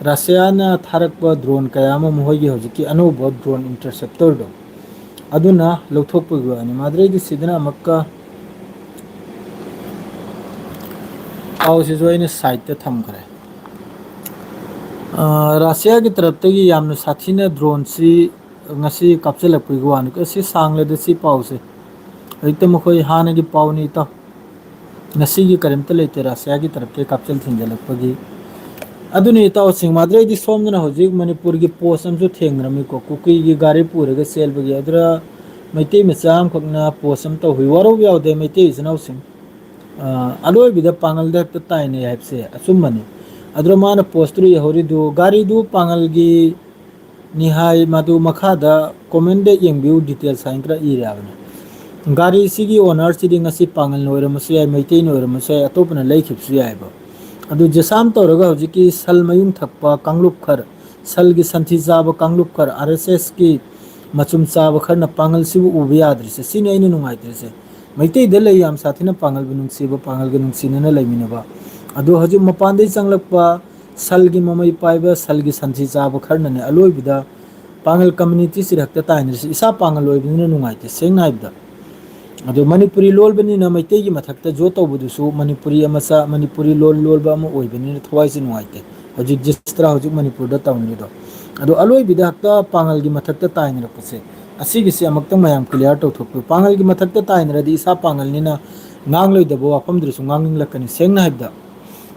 ꯔꯁꯤꯌꯥꯅ ꯊꯥꯔꯛꯄ ꯗ꯭ꯔꯣꯟ ꯀꯌꯥ ꯑꯃ ꯃꯈꯣꯏꯒꯤ ꯍꯧꯖꯤꯛꯀꯤ ꯑꯅꯧꯕ ꯗ꯭ꯔꯣꯟ ꯏꯟꯇꯔꯁꯦꯞꯇꯔꯗꯣ ꯑꯗꯨꯅ ꯂꯧꯊꯣꯛꯄꯒꯤ ꯋꯥꯅꯤ ꯃꯗꯨꯗꯩꯗꯤ ꯁꯤꯗꯅ ꯑꯃꯨꯛꯀ ꯄꯥꯎꯁꯤꯁꯨ ꯑꯩꯅ ꯁꯥꯏꯠꯇ ꯊꯝꯈ꯭ꯔꯦ ꯔꯁꯤꯌꯥꯒꯤ ꯇꯔꯞꯇꯒꯤ ꯌꯥꯝꯅ ꯁꯥꯊꯤꯅ ꯗ꯭ꯔꯣꯟꯁꯤ ꯉꯁꯤ ꯀꯥꯞꯁꯤꯜꯂꯛꯄꯒꯤ ꯋꯥꯅꯤ ꯁꯤ ꯁꯥꯡꯂꯦꯗ ꯁꯤ ꯄꯥꯎꯁꯦ ꯍꯧꯖꯤꯛꯇ ꯃꯈꯣꯏ ꯍꯥꯟꯅꯒꯤ ꯄꯥꯎꯅꯤ ꯏꯇꯥꯎ ꯉꯁꯤꯒꯤ ꯀꯔꯤꯝꯇ ꯂꯩꯇꯦ ꯔꯁꯤꯌꯥꯒꯤ ꯇꯔꯞꯇꯒꯤ ꯀꯥꯞꯁꯤꯟ ꯊꯤꯟꯖꯤꯜꯂꯛꯄꯒꯤ ꯑꯗꯨꯅꯤ ꯏꯇꯥꯎꯁꯤꯡ ꯃꯗꯨꯗꯩꯗꯤ ꯁꯣꯝꯗꯅ ꯍꯧꯖꯤꯛ ꯃꯅꯤꯄꯨꯔꯒꯤ ꯄꯣꯁ ꯑꯃꯁꯨ ꯊꯦꯡꯅꯔꯝꯃꯤꯀꯣ ꯀꯨꯀꯤꯒꯤ ꯒꯥꯔꯤ ꯄꯨꯔꯒ ꯆꯦꯟꯕꯒꯤ ꯑꯗꯨꯗ ꯃꯩꯇꯩ ꯃꯆꯥ ꯑꯃꯈꯛꯅ ꯄꯣꯁ ꯑꯃ ꯇꯧꯕꯤ ꯋꯥꯔꯧ ꯌꯥꯎꯗꯦ ꯃꯩꯇꯩ ꯏꯆꯤꯟ ꯏꯅꯥꯎꯁꯤꯡ ꯑꯔꯣꯏꯕꯤꯗ ꯄꯥꯡꯒꯜꯗ ꯍꯦꯛꯇ ꯇꯥꯏꯅꯩ ꯍꯥꯏꯕꯁꯦ ꯑꯆꯨꯝꯕꯅꯤ ꯑꯗꯨꯗ ꯃꯥꯅ ꯄꯣꯁꯇꯨꯗ ꯏꯍꯧꯔꯤꯗꯨ ꯒꯥꯔꯤꯗꯨ ꯄꯥꯡꯒꯜꯒꯤ ꯅꯤꯍꯥꯏ ꯃꯗꯨ ꯃꯈꯥꯗ ꯀꯣꯃꯦꯟꯗ ꯌꯦꯡꯕꯤꯌꯨ ꯗꯤꯇꯦꯜꯁ ꯍꯥꯏꯅ ꯈꯔ ꯏꯔꯦ ꯍꯥꯏꯕꯅꯤ ꯒꯥꯔꯤꯁꯤꯒꯤ ꯑꯣꯅꯔꯁꯤꯗꯤ ꯉꯁꯤ ꯄꯥꯡꯒꯜꯅ ꯑꯣꯏꯔꯝꯃꯁꯨ ꯌꯥꯏ ꯃꯩꯇꯩꯅ ꯑꯣꯏꯔꯝꯃꯁꯨ ꯌꯥꯏ ꯑꯇꯣꯞꯄꯅ ꯂꯩꯈꯤꯕꯁꯨ ꯌꯥꯏꯑꯕ ꯑꯗꯨ ꯖꯦꯁꯥꯝ ꯇꯧꯔꯒ ꯍꯧꯖꯤꯛꯀꯤ ꯁꯜ ꯃꯌꯨꯡ ꯊꯛꯄ ꯀꯥꯡꯂꯨꯞ ꯈꯔ ꯁꯜꯒꯤ ꯁꯟꯊꯤ ꯆꯥꯕ ꯀꯥꯡꯂꯨꯞ ꯈꯔ RSSꯀꯤ ꯃꯆꯨꯝ ꯆꯥꯕ ꯈꯔꯅ ꯄꯥꯡꯒꯜꯁꯤꯕꯨ ꯎꯕ ꯌꯥꯗ꯭ꯔꯤꯁꯦ ꯁꯤꯅꯤ ꯑꯩꯅ ꯅꯨꯡꯉꯥꯏꯇ꯭ꯔꯤꯁꯦ ꯃꯩꯇꯩꯗ ꯂꯩ ꯌꯥꯝ ꯁꯥꯊꯤꯅ ꯄꯥꯡꯒꯜꯕꯨ ꯅꯨꯡꯁꯤꯕ ꯄꯥꯡꯒꯜꯒ ꯅꯨꯡꯁꯤꯅꯅ ꯂꯩꯃꯤꯟꯅꯕ ꯑꯗꯣ ꯍꯧꯖꯤꯛ ꯃꯄꯥꯟꯗꯒꯤ ꯆꯪꯂꯛꯄ ꯁꯜꯒꯤ ꯃꯃꯩ ꯄꯥꯏꯕ ꯁꯜꯒꯤ ꯁꯟꯊꯤ ꯆꯥꯕ ꯈꯔꯅꯅꯦ ꯑꯂꯣꯏꯕꯗ ꯄꯥꯡꯒꯜ ꯀꯝꯃꯨꯅꯤꯇꯤꯁꯤꯗ ꯍꯦꯛꯇ ꯇꯥꯏꯅꯔꯤꯁꯤ ꯏꯁꯥ ꯄꯥꯡꯒꯜ ꯑꯣꯏꯕꯅꯤꯅ ꯅꯨꯡꯉꯥꯏꯇꯦ ꯁꯦꯡꯅ ꯍꯥꯏꯕꯗ ꯑꯗꯣ ꯃꯅꯤꯄꯨꯔꯤ ꯂꯣꯟꯕꯅꯤꯅ ꯃꯩꯇꯩꯒꯤ ꯃꯊꯛꯇ ꯖꯣ ꯇꯧꯕꯗꯨꯁꯨ ꯃꯅꯤꯄꯨꯔꯤ ꯂꯣꯟ ꯂꯣꯟꯕ ꯑꯃ ꯑꯣꯏꯕꯅꯤꯅ ꯊꯋꯥꯏꯁꯦ ꯅꯨꯡꯉꯥꯏꯇꯦ ꯍꯧꯖꯤꯛ ꯖꯤꯁꯇ꯭ꯔꯥ ꯍꯧꯖꯤꯛ ꯃꯅꯤꯄꯨꯔꯗ ꯇꯧꯅꯔꯤꯗꯣ ꯑꯗꯣ ꯑꯂꯣꯏꯕꯤꯗ ꯍꯦꯛꯇ ꯄꯥꯡꯒꯜꯒꯤ ꯃꯊꯛꯇ ꯇꯥꯏꯅꯔꯛꯄꯁꯦ ꯑꯁꯤꯒꯤꯁꯤ ꯑꯃꯨꯛꯇꯪ ꯃꯌꯥꯝ ꯀ꯭ꯂꯤꯌꯥꯔ ꯇꯧꯊꯣꯛꯄꯤꯌꯨ ꯄꯥꯡꯒꯜꯒꯤ ꯃꯊꯛꯇ ꯇꯥꯏꯅꯔꯗꯤ ꯏꯁꯥ ꯄꯥꯡꯒꯜꯅꯤꯅ ꯉꯥꯡꯂꯣꯏꯗꯕ ꯋꯥꯐꯝꯗꯨꯁꯨ ꯉꯥꯡꯅꯤꯡꯂꯛꯀꯅꯤ ꯁꯦꯡꯅ ꯍꯥꯏꯕꯗ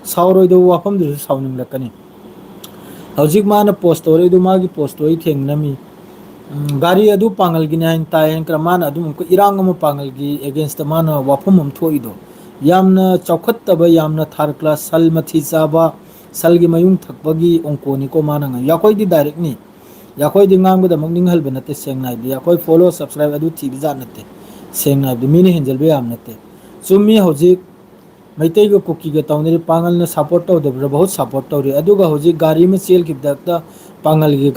ꯁꯥꯎꯔꯣꯏꯗꯕ ꯋꯥꯐꯝꯗꯨꯁꯨ ꯁꯥꯎꯅꯤꯡꯂꯛꯀꯅꯤ ꯍꯧꯖꯤꯛ ꯃꯥꯅ ꯄꯣꯁ ꯇꯧꯔꯛꯏꯗꯨ ꯃꯥꯒꯤ ꯄꯣꯁꯇꯣ ꯑꯩ ꯊꯦꯡꯅꯔꯝꯃꯤ ꯒꯥꯔꯤ ꯑꯗꯨ ꯄꯥꯡꯒꯜꯒꯤꯅꯤ ꯍꯥꯏꯅ ꯇꯥꯏ ꯍꯥꯏꯅ ꯃꯥꯅ ꯑꯗꯨꯝ ꯑꯃꯨꯛꯀ ꯏꯔꯥꯡ ꯑꯃ ꯄꯥꯡꯒꯜꯒꯤ ꯑꯦꯒꯦꯟꯁꯇ ꯃꯥꯅ ꯋꯥꯐꯝ ꯑꯃ ꯊꯣꯛꯏꯗꯣ ꯌꯥꯝꯅ ꯆꯥꯎꯈꯠꯇꯕ ꯌꯥꯝꯅ ꯊꯥꯔ ꯀ꯭ꯂꯥꯁ ꯁꯜ ꯃꯊꯤ ꯆꯥꯕ ꯁꯜꯒꯤ ꯃꯌꯨꯡ ꯊꯛꯄꯒꯤ ꯑꯣꯡꯀꯣꯅꯤꯀꯣ ꯃꯥꯅ ꯑꯩꯈꯣꯏꯗꯤ ꯗꯥꯏꯔꯦꯛꯅꯤ ꯑꯩꯈꯣꯏꯗꯤ ꯉꯥꯡꯕꯗꯃꯛ ꯅꯤꯡꯍꯜꯕ ꯅꯠꯇꯦ ꯁꯦꯡꯅ ꯍꯥꯏꯕꯗꯤ ꯑꯩꯈꯣꯏ ꯐꯣꯂꯣ ꯁꯕꯁꯀ꯭ꯔꯥꯏꯞ ꯑꯗꯨ ꯊꯤꯕ ꯖꯥꯠ ꯅꯠꯇꯦ ꯁꯦꯡꯅ ꯍꯥꯏꯕꯗꯤ ꯃꯤꯅ ꯍꯦꯟꯖꯜꯕ ꯌꯥꯝ ꯅꯠꯇꯦ ꯆꯨꯝꯃꯤ ꯍꯧꯖꯤꯛ ꯃꯩꯇꯩꯒ ꯀꯨꯀꯤꯒ ꯇꯧꯅꯔꯤ ꯄꯥꯡꯒꯜꯅ ꯁꯞꯄꯣꯔꯠ ꯇꯧꯗꯕ꯭ꯔꯥ ꯕꯍꯨꯠ ꯁꯞꯄꯣꯔꯠ ꯇꯧꯔꯤ ꯑꯗꯨꯒ ꯍꯧꯖꯤꯛ ꯒꯥꯔꯤ ꯑꯃ ꯆꯦꯜꯈꯤꯕꯗ ꯄꯥꯡꯒꯜꯒꯤ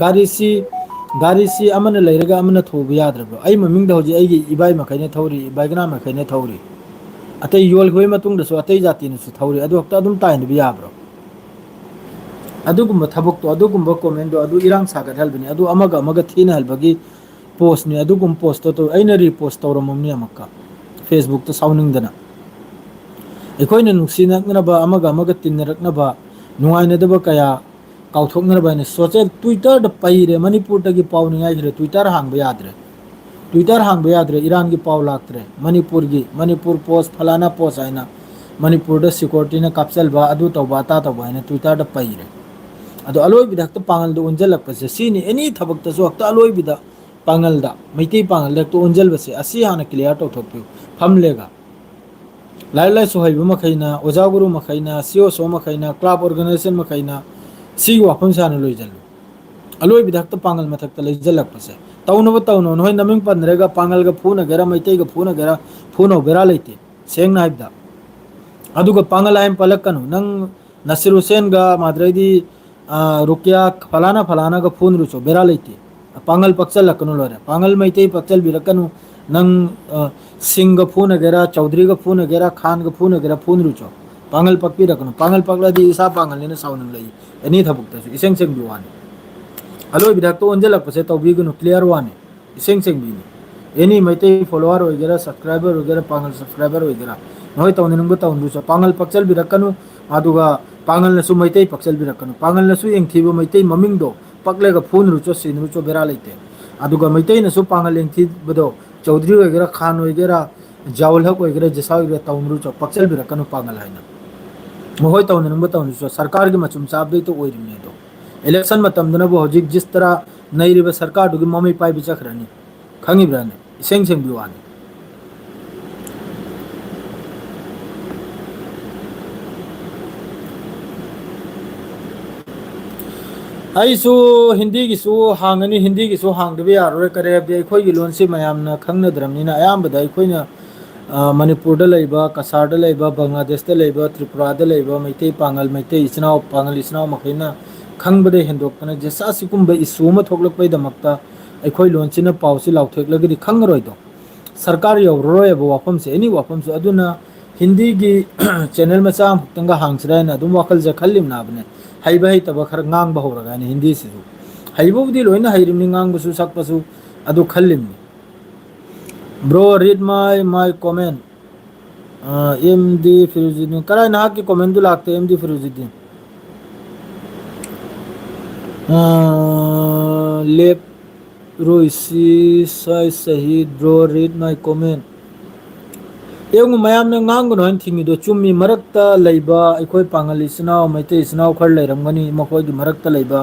ꯒꯥꯔꯤꯁꯤ ꯑꯃꯅ ꯂꯩꯔꯒ ꯑꯃꯅ ꯊꯧꯕ ꯌꯥꯗ꯭ꯔꯕ꯭ꯔꯣ ꯑꯩ ꯃꯃꯤꯡꯗ ꯍꯧꯖꯤꯛ ꯑꯩꯒꯤ ꯏꯕꯥꯏ ꯃꯈꯩꯅ ꯊꯧꯔꯤ ꯏꯕꯥꯏꯒꯅꯥ ꯃꯈꯩꯅ ꯊꯧꯔꯤ ꯑꯇꯩ ꯌꯣꯜꯈꯤꯕꯒꯤ ꯃꯇꯨꯡꯗꯁꯨ ꯑꯇꯩ ꯖꯥꯇꯤꯅꯁꯨ ꯊꯧꯔꯤ ꯑꯗꯨ ꯈꯛꯇ ꯑꯗꯨꯝ ꯇꯥꯏꯅꯕ ꯌꯥꯕ꯭ꯔꯣ ꯑꯗꯨꯒꯨꯝꯕ ꯊꯕꯛꯇꯣ ꯑꯗꯨꯒꯨꯝꯕ ꯀꯣꯃꯦꯟꯗꯣ ꯑꯗꯨ ꯏꯔꯥꯡ ꯁꯥꯒꯠꯍꯟꯕꯅꯤ ꯑꯗꯨ ꯑꯃꯒ ꯑꯃꯒ ꯊꯤꯅꯍꯟꯕꯒꯤ ꯄꯣꯁꯅꯤ ꯑꯗꯨꯒꯨꯝꯕ ꯄꯣꯁꯇꯣ ꯑꯩꯅ ꯔꯤꯄꯣꯁ ꯇꯧꯔꯝꯃꯕꯅꯤ ꯑꯃꯨꯛꯀ ꯐꯦꯁꯕꯨꯛꯇ ꯁꯥꯎꯅꯤꯡꯗꯅ ꯑꯩꯈꯣꯏꯅ ꯅꯨꯡꯁꯤꯅꯛꯅꯕ ꯑꯃꯒ ꯑꯃꯒ ꯇꯤꯟꯅꯔꯛꯅꯕ नुआइनदब कया काउथोकनरबाने सोशल ट्विटर द पैरे मणिपुर तगी पावनिंगाइग्रे ट्विटर हांगबे याद्रे ट्विटर हांगबे याद्रे ईरान की पाव लाक्त्रे मणिपुर पोस्ट फलाना पोस्ट आइना मणिपुर द सिक्योरिटी ने कापचलबा अदु तौबा ता तौबा ने ट्विटर द पैरे अदो अलोय बिदक पांगल दो उंजलकपसे सीनी एनी थबक तसो हक्ता अलोय बिदा पांगल दा मैती पांगल दक तो उंजलबसे असी हाना क्लियर तौथोकपियो फमलेगा लाई लाई सोहैबु मखैना ओजा गुरु मखैना सीओ सो मखैना क्लब ऑर्गेनाइजेशन मखैना सी वाफम सानो लोइजल अलोय बिदक पांगल मथक लेजलकपसे तौनब तौनो नोय नमिंग पनरेगा पांगल गा फूना गेरा मैते गा फूना गेरा फूनो बेरा लेते सेंग नाइबदा अदुगा पांगल आयम पलकनु नंग नसीर हुसैन गा माद्रेदी रुकिया फलाना फलाना का फोन रुचो बेरा लेते पांगल पक्चल लकनु लोरे पांगल मैते पक्चल बिरकनु नंग सिंह का फोन अगेरा चौधरी का फोन अगेरा खान का फोन अगेरा फोन रुचो पांगल पक्पी रकनु पांगल पकला दी इसा पांगल ने साउन लई एनी थबुक इसेंग सेंग बिवाने अलो बिदक तो अंजल पसे तौबीगनु क्लियर वाने इसेंग सेंग बिनी एनी मैते फॉलोअर वगैरह सब्सक्राइबर वगैरह पांगल सब्सक्राइबर वगैरह नोय तौनिनंगु तौन रुचो पांगल पक्चल बिरकनु अदुगा पांगल नसु मैते पक्चल बिरकनु पांगल नसु एंगथीबो मैते ममिंग दो पकलेगा फोन रुचो सीन रुचो बेरा लेते अदुगा मैते नसु पांगल एंगथीबदो चौधरी वगैरह खान वगैरह जावल हक वगैरह जसा वगैरह तौन रुचो पक्चल बिरकनु पांगल हाइना मोहय तौनिनंगु तौन रुचो सरकार की मचुम चाबदे तो ओइरिने दो इलेक्शन मतमदनबो हजिक जिस तरह नैरिबा सरकार दुगी ममी पाइ बिचखरनी खंगिब्राने इसेंग सेंग बिवाने आइसु हिंदी गिसु हांगनी हिंदी गिसु हांगदबे यारोय करे बे अखोय गी लोन से मयामना खंगनद्रमनिना अयामबदा अखोयना मणिपुर दा लैबा कसार दा लैबा बांग्लादेश दा लैबा त्रिपुरा दा लैबा मैते पांगल मैते इचनाव पांगल इचनाव मखैना खंगबदे हेंदोकना जेसा सिकुंबा इशू म थोकलकपै दमकता अखोय लोन सिना पावसी लाउथेकलगदि खंगरोयदो सरकार यौरोय बो वाफम से एनी वाफम से अदुना हिंदी की चैनल मचा मुक्तंगा हांगसरायना अदुम वाखल जे खल्लिम नाबने हाइबा है तब खर ngang bahora ni hindi sisu haibo di loina hairim ni ngang busu sakpasu adu khallim bro read my comment md firuzuddin karai na ki comment du lagte md firuzuddin lep roisi sai sahi bro read my comment एवं ma'am ने ngang no hingi do chummi marakta leiba अखोय पांगली सिनाव मैते सिनाव खर लेरमगनी मखोय की मरक्ता लेबा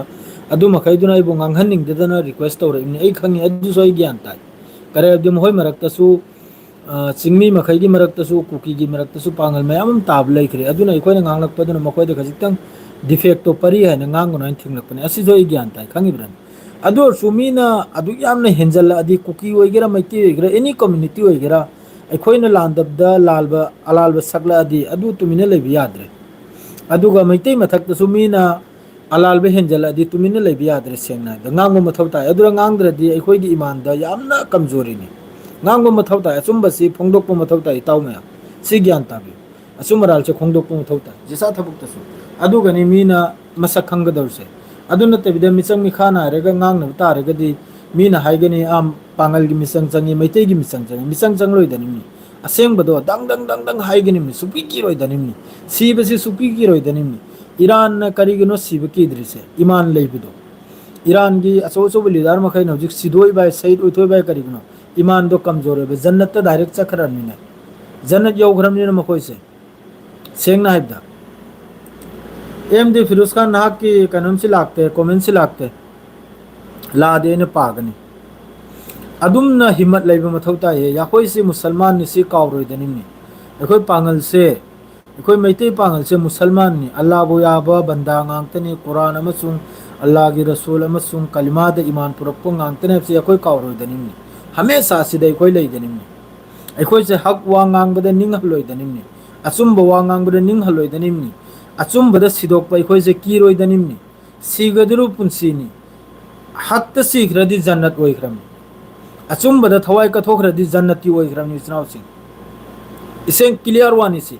अदु मखै दुना इबो nganghning देदना request तौर इनि ए खंगी अदु सोय ज्ञान ताई करे अदु महोय मरक्ता सु चिंगमी मखै की मरक्ता सु कुकी की मरक्ता सु पांगल मैम ताब लेखरे अदुना अखोय ने nganglak पदुना मखोय दे खजितंग डिफेक्ट तो परी है ngang no थिंगलकने असि सोय ज्ञान ताई खंगी ब्रन अदु सुमीना अदु यामने हेंजल अदि कुकी वगैरह मैते वगैरह एनी कम्युनिटी वगैरह अखोयना लांदबदा लालबा अलालबा सकलादी अदु तुमिने लेबि याद्रे अदुगा मैते मथक्तसु मीना अलालबा हेंजलादी तुमिने लेबि याद्रे सेंगना द ngango मथौता अदुरा nganगद्रदी अखोयगी ईमानदा यामना कमजोरीनि ngango मथौता अचुंबसी फोंगदोकपो मथौता इतावमया सि ज्ञान ताबि अचुमराल से फोंगदोकपो मथौता जिसा थबुक्तसु अदुगनि मीना मसक खंगदौसे अदुना तबिदा मिचंग मिखाना रेगा nganगना तारेगदी मीना हाइगनी आम पांगल की मिसंग चंगी मैते की मिसंग चंग लोइदनिमि असेंबदो दंग दंग दंग दंग हाइगनिमि सुपी की रोइदनिमि सीबसी सुपी की रोइदनिमि ईरान न करिगनो सीब की दृश्य ईमान लेबिदो ईरान की असो असो लीडर मखै नजिक सिदोय बाय सईद उथोय बाय करिगनो ईमान दो कमजोर है जन्नत डायरेक्ट चखरनिने जन्नत यौग्रमनिने मखोय से सेंगना हाइबदा एमडी फिरोज खान नाहक की कनम से लागते कमेंट से लागते लादे ने पागनी अदुमना हिम्मत लेबा मथौता है याखोय से मुसलमान नि से कावरोइदनिमि अखोय पांगल से अखोय मैते पांगल से मुसलमान नि अल्लाह बो याबा बंदा ngang कुरान अमसुंग अल्लाह की रसूल अमसुंग कलिमा द ईमान पुरक्पो ngang से अखोय कावरोइदनिमि हमेशा सिदे अखोय लेइदनिमि अखोय से हक वा ngang निंग हलोइदनिमि अचुम वा ngang निंग हलोइदनिमि अचुम सिदोकपा अखोय से कीरोइदनिमि सिगदरु पुंसिनी हक सीखरदी जन्नत ओइखरमि अचुंबद थवाई कथोखरदी जन्नती ओइखरमि इचनावसिंग इसें क्लियर वानी सी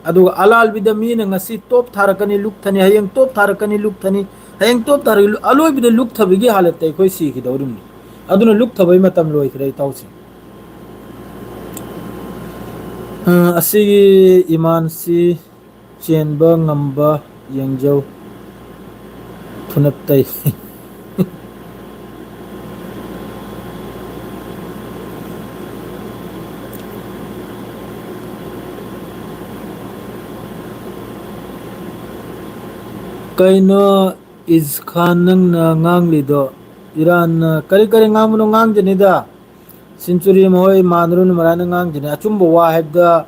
अदु अलाल बिद मीन ngasi टॉप थारकनी लुक थनी हयंग टॉप थारकनी लुक थनी हयंग टॉप थार अलोय बिद लुक थबिगी हालत तै कोई सीखि दौरुमनि अदुना लुक थबै मतम लोइखरै ताउसि असिगी ईमान सी चेनबा ngamba ꯌꯦꯡꯖꯧ ꯊꯨꯅꯞꯇꯩ ꯀꯩꯅꯣ ꯏꯁ ꯈꯥꯟ ꯅꯪꯅ ꯉꯥꯡꯂꯤꯗꯣ ꯏꯔꯥꯟꯅ ꯀꯔꯤ ꯀꯔꯤ ꯉꯥꯡꯕꯅꯣ ꯉꯥꯡꯖꯅꯤꯗ ꯁꯦꯟꯆꯨꯔꯤ ꯃꯈꯣꯏ ꯃꯥꯟꯅꯔꯨꯅ ꯃꯔꯥꯏꯅ ꯉꯥꯡꯖꯅꯤ ꯑꯆꯨꯝꯕ ꯋꯥ ꯍꯥꯏꯕꯗ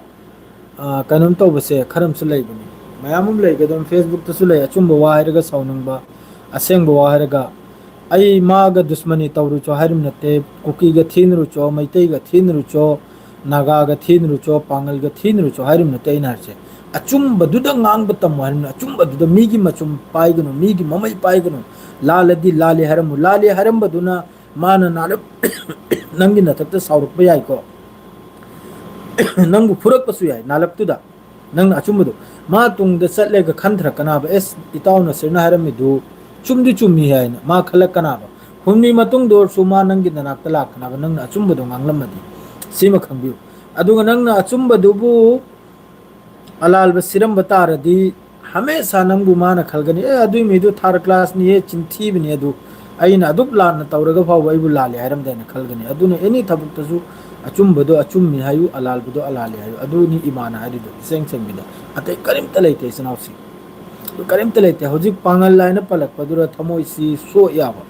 ꯀꯩꯅꯣꯝ ꯇꯧꯕꯁꯦ ꯈꯔ ꯑꯃꯁꯨ ꯂꯩꯕꯅꯤ ꯃꯌꯥꯝ ꯑꯃ ꯂꯩꯒꯗꯝ ꯐꯦꯁꯕꯨꯛꯇꯁꯨ ꯂꯩ ꯑꯆꯨꯝꯕ ꯋꯥ ꯍꯥꯏꯔꯒ ꯁꯥꯎꯅꯤꯡꯕ ꯑꯁꯦꯡꯕ ꯋꯥ ꯍꯥꯏꯔꯒ ꯑꯩ ꯃꯥꯒ ꯗꯨꯁꯃꯅꯤ ꯇꯧꯔꯨꯆꯣ ꯍꯥꯏꯔꯤꯕ ꯅꯠꯇꯦ ꯀꯨꯀꯤꯒ ꯊꯤꯅꯔꯨꯆꯣ ꯃꯩꯇꯩꯒ ꯊꯤꯅꯔꯨꯆꯣ ꯅꯥꯒꯥꯒ ꯊꯤꯅꯔꯨꯆꯣ ꯄꯥꯡꯒꯜꯒ ꯊꯤꯅꯔꯨꯆꯣ ꯍꯥꯏꯔꯤꯕ ꯅꯠꯇꯦ ꯑꯩꯅ ꯍꯥꯏꯔꯤꯁꯦ ꯑꯆꯨꯝꯕꯗꯨꯗ ꯉꯥꯡꯕ ꯇꯝꯃꯨ ꯍꯥꯏꯕꯅꯤ ꯑꯆꯨꯝꯕꯗꯨꯗ ꯃꯤꯒꯤ ꯃꯆꯨꯝ ꯄꯥꯏꯒꯅꯨ ꯃꯤꯒꯤ ꯃꯃꯩ ꯄꯥꯏꯒꯅꯨ ꯂꯥꯜꯂꯗꯤ ꯂꯥꯜꯂꯤ ꯍꯥꯏꯔꯝꯃꯨ ꯂꯥꯜꯂꯤ ꯍꯥꯏꯔꯝꯕꯗꯨꯅ ꯃꯥꯅ ꯅꯥꯔꯛ ꯅꯪꯒꯤ ꯅꯊꯛꯇ ꯁꯥꯎꯔꯛꯄ ꯌꯥꯏꯀꯣ ꯅꯪꯕꯨ ꯐꯨꯔꯛꯄꯁꯨ ꯌꯥꯏ ꯅꯥꯜꯂꯛꯇꯨꯗ ꯅꯪꯅ ꯑꯆꯨꯝꯕꯗꯣ ꯃꯥ ꯇꯨꯡꯗ ꯆꯠꯂꯒ ꯈꯟꯊꯔꯛꯀꯅꯥꯕ ꯑꯦꯁ ꯏꯇꯥꯎꯅ ꯁꯤꯔꯅ ꯍꯥꯏꯔꯝꯃꯤꯗꯨ ꯆꯨꯝꯗꯤ ꯆꯨꯝꯃꯤ ꯍꯥꯏꯅ ꯃꯥ ꯈꯜꯂꯛꯀꯅꯥꯕ ꯍꯨꯝꯅꯤ ꯃꯇꯨꯡꯗ ꯑꯣꯏꯔꯁꯨ ꯃꯥ ꯅꯪꯒꯤ ꯅꯅꯥꯛꯇ ꯂꯥꯛꯀꯅꯕ ꯅꯪꯅ ꯑꯆꯨꯝꯕꯗꯣ ꯉꯥꯡꯂꯝꯃꯗꯤ ꯁꯤꯃ ꯈꯪꯕꯤꯌꯨ ꯑꯗꯨꯒ ꯅꯪꯅ ꯑꯆꯨꯝꯕꯗꯨꯕꯨ ꯑꯂꯥꯜꯕ ꯁꯤꯔꯝꯕ ꯇꯥꯔꯗꯤ ꯍꯥꯃꯦꯁꯥ ꯅꯪꯕꯨ ꯃꯥꯅ ꯈꯜꯒꯅꯤ ꯑꯦ ꯑꯗꯨꯏ ꯃꯤꯗꯨ ꯊꯥꯔ ꯀ꯭ꯂꯥꯁꯅꯤꯍꯦ ꯆꯤꯟꯊꯤꯕꯅꯤ ꯑꯗꯨ ꯑꯩꯅ ꯑꯗꯨꯛ ꯂꯥꯟꯅ ꯇꯧꯔꯒ ꯐꯥꯎꯕ ꯑꯩꯕꯨ ꯂꯥꯜꯂꯦ ꯍꯥꯏꯔꯝꯗꯦꯅ ꯈꯜꯒꯅꯤ ꯑꯗꯨꯅ ꯑꯦꯅꯤ ꯊꯕꯛꯇꯁꯨ ꯑꯆꯨꯝꯕꯗꯣ ꯑꯆꯨꯝꯃꯤ ꯍꯥꯏꯌꯨ ꯑꯂꯥꯟꯕꯗꯣ ꯑꯂꯥꯜꯂꯤ ꯍꯥꯏꯌꯨ ꯑꯗꯨꯅꯤ ꯏꯃꯥꯅ ꯍꯥꯏꯔꯤꯗꯣ ꯏꯆꯦꯡ ꯆꯪꯕꯤꯗ ꯑꯇꯩ ꯀꯔꯤꯝꯇ ꯂꯩꯇꯦ ꯏꯆꯤꯟ ꯏꯅꯥꯎꯁꯤꯡ ꯑꯗꯨ ꯀꯔꯤꯝꯇ ꯂꯩꯇꯦ ꯍꯧꯖꯤꯛ ꯄꯥꯡꯒꯜ ꯍꯥꯏꯅ ꯄꯜꯂꯛꯄꯗꯨꯗ ꯊꯃꯣꯏꯁꯤ ꯁꯣꯛ ꯌꯥꯕ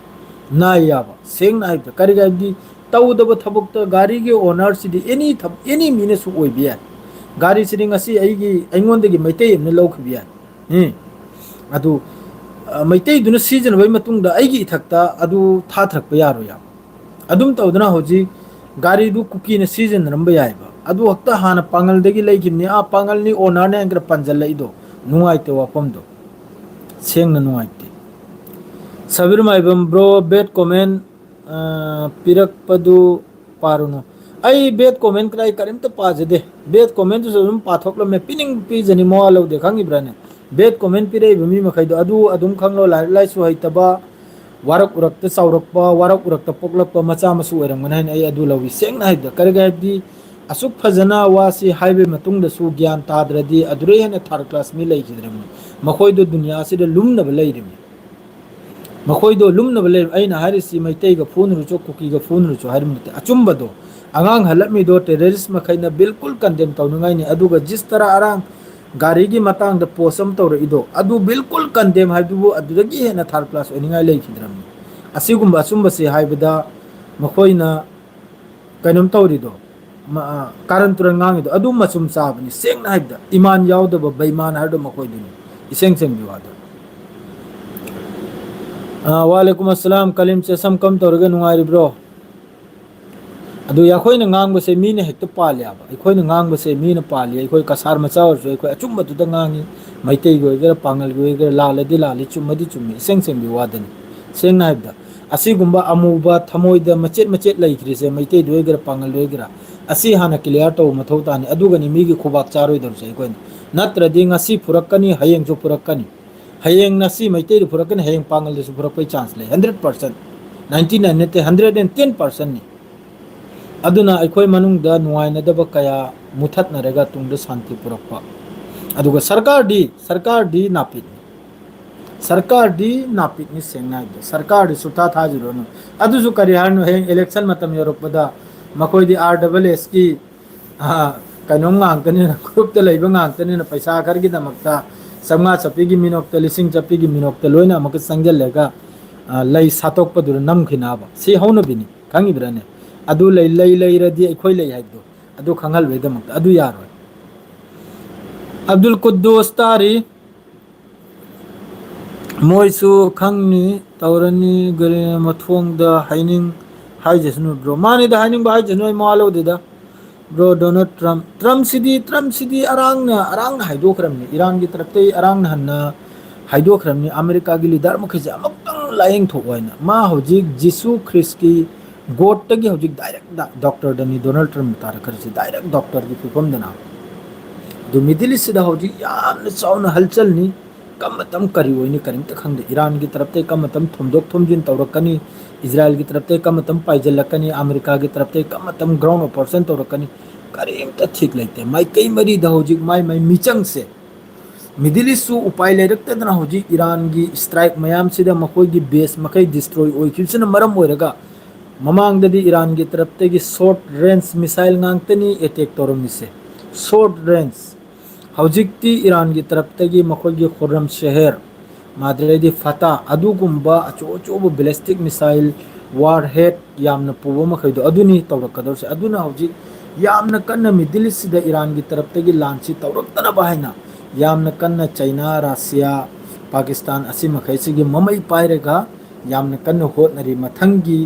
ꯅꯥꯏ ꯌꯥꯕ ꯁꯦꯡꯅ ꯍꯥꯏꯕꯗ ꯀꯔꯤꯒꯤ ꯍꯥꯏꯕꯗꯤ ꯇꯧꯗꯕ ꯊꯕꯛꯇ ꯒꯥꯔꯤꯒꯤ ꯑꯣꯅꯔꯁꯤꯗꯤ ꯑꯦꯅꯤ ꯃꯤꯅꯁꯨ ꯑꯣꯏꯕ ꯌꯥꯏ ꯒꯥꯔꯤꯁꯤꯗꯤ ꯉꯁꯤ ꯑꯩꯉꯣꯟꯗꯒꯤ ꯃꯩꯇꯩ ꯑꯃꯅ ꯂꯧꯈꯤꯕ ꯌꯥꯏ ꯑꯗꯨ ꯃꯩꯇꯩꯗꯨꯅ ꯁꯤꯖꯤꯟꯅꯕꯒꯤ ꯃꯇꯨꯡꯗ ꯑꯩꯒꯤ ꯏꯊꯛꯇ ꯑꯗꯨ ꯊꯥꯊꯔꯛꯄ ꯌꯥꯔꯣꯏ ꯑꯗꯨꯝ ꯇꯧꯗꯅ ꯍꯧꯖꯤꯛ ꯒꯥꯔꯤꯗꯨ ꯀꯨꯀꯤꯅ ꯁꯤꯖꯤꯟꯅꯔꯝꯕ ꯌꯥꯏꯕ ꯑꯗꯨ ꯈꯛꯇ ꯍꯥꯟꯅ ꯄꯥꯡꯒꯜꯗꯒꯤ ꯂꯩꯈꯤꯕꯅꯤ ꯄꯥꯡꯒꯜꯅꯤ ꯑꯣꯅꯔꯅꯦ ꯍꯥꯏꯅ ꯄꯟꯁꯤꯜꯂꯛꯏꯗꯣ ꯅꯨꯡꯉꯥꯏꯇꯦ ꯋꯥꯐꯝꯗꯣ ꯁꯦꯡꯅ ꯅꯨꯡꯉꯥꯏꯇꯦ ꯁꯕꯤꯔ ꯃꯥꯏꯕꯝ ꯕ꯭ꯔꯣ ꯕꯦꯠ ꯀꯣꯃꯦꯟ ꯄꯤꯔꯛꯄꯗꯨ ꯄꯥꯔꯨꯅꯨ ꯑꯩ ꯕꯦꯠ ꯀꯣꯃꯦꯟ ꯀꯗꯥꯏ ꯀꯔꯤꯝꯇ ꯄꯥꯖꯗꯦ ꯕꯦꯠ ꯀꯣꯃꯦꯟꯗꯨꯁꯨ ꯑꯗꯨꯝ ꯄꯥꯊꯣꯛꯂꯝꯃꯦ ꯄꯤꯅꯤꯡ ꯄꯤꯖꯅꯤ ꯃꯋꯥ ꯂꯧꯗꯦ ꯈꯪꯉꯤꯕ꯭ꯔꯥꯅꯦ ꯕꯦꯠ ꯀꯣꯃꯦꯟ ꯄꯤꯔꯛꯏꯕ ꯃꯤ ꯃꯈꯩꯗꯣ ꯑꯗꯨ ꯑꯗꯨꯝ ꯈꯪꯂꯣ ꯂꯥꯏꯔꯤꯛ ꯂꯥꯏꯁꯨ ꯍꯩꯇꯕ ꯋꯥꯔꯛ ꯎꯔꯛꯇ ꯆꯥꯎꯔꯛꯄ ꯋꯥꯔꯛ ꯎꯔꯛꯇ ꯄꯣꯛꯂꯛꯄ ꯃꯆꯥ ꯃꯁꯨ ꯑꯣꯏꯔꯝꯒꯅꯤ ꯍꯥꯏꯅ ꯑꯩ ꯑꯗꯨ ꯂꯧꯏ ꯁꯦꯡꯅ ꯍꯥꯏꯕꯗ ꯀꯔꯤꯒꯤ ꯍꯥꯏꯕꯗꯤ ꯑꯁꯨꯛ ꯐꯖꯅ ꯋꯥꯁꯤ ꯍꯥꯏꯕꯒꯤ ꯃꯇꯨꯡꯗꯁꯨ ꯒ꯭ꯌꯥꯟ ꯇꯥꯗ꯭ꯔꯗꯤ ꯑꯗꯨꯗ ꯍꯦꯟꯅ ꯊꯥꯔꯠ ꯀ꯭ꯂꯥꯁ ꯃꯤ ꯂꯩꯈꯤꯗ꯭ꯔꯕꯅꯤ ꯃꯈꯣꯏꯗꯣ ꯗꯨꯅꯤꯌꯥꯁꯤꯗ ꯂꯨꯝꯅꯕ ꯂꯩꯔꯤꯕꯅꯤ ꯃꯈꯣꯏꯗꯣ ꯂꯨꯝꯅꯕ ꯂꯩ ꯑꯩꯅ ꯍꯥꯏꯔꯤꯁꯤ ꯃꯩꯇꯩꯒ ꯐꯨꯅꯔꯨꯆꯣ ꯀꯨꯀꯤꯒ ꯐꯨꯅꯔꯨꯆꯣ ꯍꯥꯏꯔꯤꯕ ꯅꯠꯇꯦ ꯑꯆꯨꯝꯕꯗꯣ ꯑꯉꯥꯡ ꯍꯜꯂꯛꯃꯤꯗꯣ ꯇꯦꯔरिꯁ ꯃꯈꯩꯅ ꯕꯤꯜꯀꯨꯜ ꯀꯟꯗꯦꯝ ꯇꯧꯅꯤꯡꯉꯥꯏꯅꯤ ꯑꯗꯨꯒ ꯖꯤꯁ ꯇꯔꯥ ꯑꯔꯥꯡ ꯒꯥꯔꯤꯒꯤ ꯃꯇꯥꯡꯗ ꯄꯣꯁ ꯑꯃ ꯇꯧꯔꯛꯏꯗꯣ ꯑꯗꯨ ꯕꯤꯜꯀꯨꯜ ꯀꯟꯗꯦꯝ ꯍꯥꯏꯕꯗꯨꯕꯨ ꯑꯗꯨꯗꯒꯤ ꯍꯦꯟꯅ ꯊꯥꯔꯠ ꯀ꯭ꯂꯥꯁ ꯑꯣꯏꯅꯤꯡꯉꯥꯏ ꯂꯩꯈꯤꯗ꯭ꯔꯕꯅꯤ ꯑꯁꯤꯒꯨꯝꯕ ꯑꯆꯨꯝꯕꯁꯤ ꯍꯥꯏꯕꯗ ꯃꯈꯣꯏꯅ ꯀꯩꯅꯣꯝ ꯇꯧꯔꯤꯗꯣ ꯀꯥꯔꯟ ꯇꯨꯔꯟ ꯉꯥꯡꯉꯤꯗꯣ ꯑꯗꯨ ꯃꯆꯨꯝ ꯆꯥꯕꯅꯤ ꯁꯦꯡꯅ ꯍꯥꯏꯕꯗ ꯏꯃꯥꯟ ꯌꯥꯎꯗꯕ ꯕꯩꯃꯥꯟ ꯍꯥꯏꯕꯗꯣ ꯃꯈꯣꯏꯗꯨꯅꯤ ꯏꯁꯦꯡ ꯁꯦꯡꯕꯤ ꯋꯥꯗꯣ ꯋꯥꯂꯩꯀꯨꯝ ꯑꯁꯂꯥꯝ ꯀꯂꯤꯝ ꯆꯦꯁꯝ ꯀꯝ ꯇꯧꯔꯒ ꯅꯨꯡꯉꯥꯏꯔꯤꯕ꯭ꯔꯣ ꯑꯗꯨ ꯑꯩꯈꯣꯏꯅ ꯉꯥꯡꯕꯁꯦ ꯃꯤꯅ ꯍꯦꯛꯇ ꯄꯥꯜꯂꯦꯕ ꯑꯩꯈꯣꯏꯅ ꯉꯥꯡꯕꯁꯦ ꯃꯤꯅ ꯄꯥꯜꯂꯤ ꯑꯩꯈꯣꯏ ꯀꯁꯥꯔ ꯃꯆꯥ ꯑꯣꯏꯔꯁꯨ ꯑꯩꯈꯣꯏ ꯑꯆꯨꯝꯕꯗꯨꯗ ꯉꯥꯡꯉꯤ ꯃꯩꯇꯩꯒꯤ ꯑꯣꯏꯒꯦꯔꯥ ꯄꯥꯡꯒꯜꯒꯤ ꯑꯣꯏꯒꯦꯔꯥ ꯂꯥꯜꯂꯗꯤ ꯂꯥꯜꯂꯤ ꯆꯨꯝꯃꯗꯤ ꯆꯨꯝꯃꯤ ꯏꯁꯦꯡ ꯁꯦꯡꯕꯤ ꯋꯥꯗꯅꯤ ꯁꯦꯡꯅ ꯍꯥꯏꯕꯗ ꯑꯁꯤꯒꯨꯝꯕ ꯑꯃꯨꯕ ꯊꯃꯣꯏꯗ ꯃꯆꯦꯠ ꯃꯆꯦꯠ ꯂꯩꯈ꯭ꯔꯤꯁꯦ ꯃꯩꯇꯩꯗ ꯑꯣꯏꯒꯦꯔꯥ ꯄꯥꯡꯒꯜꯗ ꯑꯣꯏꯒꯦꯔꯥ ꯑꯁꯤ ꯍꯥꯟꯅ ꯀ꯭ꯂꯤꯌꯥꯔ ꯇꯧꯕ ꯃꯊꯧ ꯇꯥꯅꯤ ꯑꯗꯨꯒꯅꯤ ꯃꯤꯒꯤ ꯈꯨꯕꯥꯛ ꯆꯥꯔꯣꯏꯗꯧꯔꯤꯁꯦ ꯑꯩꯈꯣꯏꯅ ꯅꯠꯇ꯭ꯔꯗꯤ ꯉꯁꯤ ꯐꯨꯔꯛꯀꯅꯤ ꯍꯌꯦꯡꯁꯨ ꯐꯨꯔꯛꯀꯅꯤ ꯍꯌꯦꯡ ꯉꯁꯤ ꯃꯩꯇꯩꯗ ꯐꯨꯔꯛꯀꯅꯤ ꯍꯌꯦꯡ ꯄꯥꯡꯒꯜꯗꯁꯨ ꯐꯨꯔꯛꯄꯒꯤ ꯆꯥꯟꯁ ꯂꯩ 100% 99 ꯅꯠꯇꯦ 110%ꯅꯤ ꯑꯗꯨꯅ ꯑꯩꯈꯣꯏ ꯃꯅꯨꯡꯗ ꯅꯨꯡꯉꯥꯏꯅꯗꯕ ꯀꯌꯥ ꯃꯨꯊꯠꯅꯔꯒ ꯇꯨꯡꯗ ꯁꯥꯟꯇꯤ ꯄꯨꯔꯛꯄ ꯑꯗꯨꯒ ꯁꯔꯀꯥꯔꯗꯤ ꯅꯥꯄꯤꯅꯤ ꯁꯔꯀꯥꯔꯗꯤ ꯅꯥꯄꯤꯠꯅꯤ ꯁꯦꯡꯅ ꯍꯥꯏꯕꯗ ꯁꯔꯀꯥꯔꯗꯤ ꯁꯨꯊꯥ ꯊꯥꯖꯔꯨꯔꯅꯨ ꯑꯗꯨꯁꯨ ꯀꯔꯤ ꯍꯥꯏꯔꯤꯅꯣ ꯍꯌꯦꯡ ꯏꯂꯦꯛꯁꯟ ꯃꯇꯝ ꯌꯧꯔꯛꯄꯗ ꯃꯈꯣꯏꯗꯤ RSSꯀꯤ ꯀꯩꯅꯣꯝ ꯉꯥꯛꯇꯅꯤꯅ ꯒ꯭ꯔꯨꯞꯇ ꯂꯩꯕ ꯉꯥꯛꯇꯅꯤꯅ ꯄꯩꯁꯥ ꯈꯔꯒꯤꯗꯃꯛꯇ ꯆꯥꯝꯃꯉꯥ ꯆꯠꯄꯤꯒꯤ ꯃꯤꯅꯣꯛꯇ ꯂꯤꯁꯤꯡ ꯆꯠꯄꯤꯒꯤ ꯃꯤꯅꯣꯛꯇ ꯂꯣꯏꯅ ꯑꯃꯨꯛꯀ ꯆꯪꯁꯤꯜꯂꯒ ꯂꯩ ꯁꯥꯠꯇꯣꯛꯄꯗꯨꯗ ꯅꯝꯈꯤꯅꯕ ꯁꯤ ꯍꯧꯅꯕꯤꯅꯤ ꯈꯪꯉꯤꯕ꯭ꯔꯅꯦ ꯑꯗꯨ ꯂꯩꯔꯗꯤ ꯑꯩꯈꯣꯏ ꯂꯩ ꯍꯥꯏꯕꯗꯣ ꯑꯗꯨ ꯈꯪꯍꯟꯕꯒꯤꯗꯃꯛꯇ ꯑꯗꯨ ꯌꯥꯔꯣꯏ ꯑꯕꯗꯨꯜ ꯀꯨদ্ꯗꯨꯁ ꯇꯥꯔꯤ ꯃꯣꯏꯁꯨ ꯈꯪꯅꯤ ꯇꯧꯔꯅꯤ ꯒꯥꯔꯤ ꯃꯊꯣꯡꯗ ꯍꯥꯏꯅꯤꯡ ꯍꯥꯏꯖꯁꯅꯨ ꯕ꯭ꯔꯣ ꯃꯥꯅꯤꯗ ꯍꯥꯏꯅꯤꯡꯕ ꯍꯥꯏꯖꯁꯅꯨ ꯑꯩ ꯃꯋꯥ ꯂꯧꯗꯦꯗ ꯕ꯭ꯔꯣ ꯗꯣꯅꯥꯜꯗ ꯇ꯭ꯔꯝꯁꯤꯗꯤ ꯑꯔꯥꯡꯅ ꯍꯥꯏꯗꯣꯛꯈ꯭ꯔꯕꯅꯤ ꯏꯔꯥꯟꯒꯤ ꯇꯔꯞꯇꯩ ꯑꯔꯥꯡꯅ ꯍꯟꯅ ꯍꯥꯏꯗꯣꯛꯈ꯭ꯔꯕꯅꯤ ꯑꯃꯦꯔꯤꯀꯥꯒꯤ ꯂꯤꯗꯔ ꯃꯈꯩꯁꯦ ꯑꯃꯨꯛꯇꯪ ꯂꯥꯏꯌꯦꯡꯊꯣꯛꯑꯣ ꯍꯥꯏꯅ ꯃꯥ ꯍꯧꯖꯤꯛ ꯖꯤꯁꯨ ꯈ꯭ꯔꯤꯁꯀꯤ ꯒꯣꯠꯇꯒꯤ ꯍꯧꯖꯤꯛ ꯗꯥꯏꯔꯦꯛ ꯗꯣꯛꯇꯔꯗꯅꯤ ꯗꯣꯅꯥꯜꯗ ꯇ꯭ꯔꯝ ꯇꯥꯔꯛꯈ꯭ꯔꯤꯁꯤ ꯗꯥꯏꯔꯦꯛ ꯗꯣꯛꯇꯔꯒꯤ ꯐꯤꯕꯝꯗꯅ ꯑꯗꯨ ꯃꯤꯗꯜ ꯏꯁꯁꯤꯗ ꯍꯧꯖꯤꯛ ꯌꯥꯝꯅ ꯆꯥꯎꯅ ꯍꯜꯆꯜꯅꯤ ꯀꯔꯝꯕ ꯀꯔꯤ ꯑꯣꯏꯅꯤ ꯀꯔꯤꯝꯇ ꯈꯪꯗꯦ ꯏꯔꯥꯟꯒꯤ ꯇꯔꯞꯇ ꯀꯔꯝꯕ ꯊꯣꯝꯗꯣꯛ ꯊꯣꯝꯖꯤꯟ ꯇꯧꯔꯛꯀꯅꯤ ꯏꯖ꯭ꯔꯥꯏꯜꯒꯤ ꯇꯔꯞꯇ ꯀꯔꯝꯕ ꯄꯥꯏꯁꯤꯜꯂꯛꯀꯅꯤ ꯑꯃꯦꯔꯤꯀꯥꯒꯤ ꯇꯔꯞꯇ ꯀꯔꯝꯕ ꯒ꯭ꯔꯥꯎꯟ ꯑꯣꯄꯔꯦꯁꯟ ꯇꯧꯔꯛꯀꯅꯤ ꯀꯔꯤꯝꯇ ꯊꯤꯛ ꯂꯩꯇꯦ ꯃꯥꯏꯀꯩ ꯃꯔꯤꯗ ꯍꯧꯖꯤꯛ ꯃꯥꯏ ꯃꯤꯆꯪꯁꯦ मिडिल ईस्ट उपाय लेरक्तदना होजी ईरान की स्ट्राइक मयाम सिदा मखोई की बेस मखई डिस्ट्रॉय ओइखिबसना मरम ओइरगा ममांगददी ईरान की तरफ की शॉर्ट रेंज मिसाइल गांगतनी अटैक तौरमिसे शॉर्ट रेंज हौजिक्ति ईरान की तरफ की मखोई की खुर्रम शहर मादरेदी फता अदुगुम्बा अचो अचोब बैलिस्टिक मिसाइल वार हेड यामना पुबो मखैदो अदुनी तौरकदौसे अदुना हौजिक यामना कन्ना मिडिल ईस्ट सिदा ईरान की तरफ की लांची तौरक्तनबा हैना यामना कन्ना चाइना रशिया पाकिस्तान असी मखैसिगी ममई पाइरेगा यामना कन्ना होटनरी मथंगी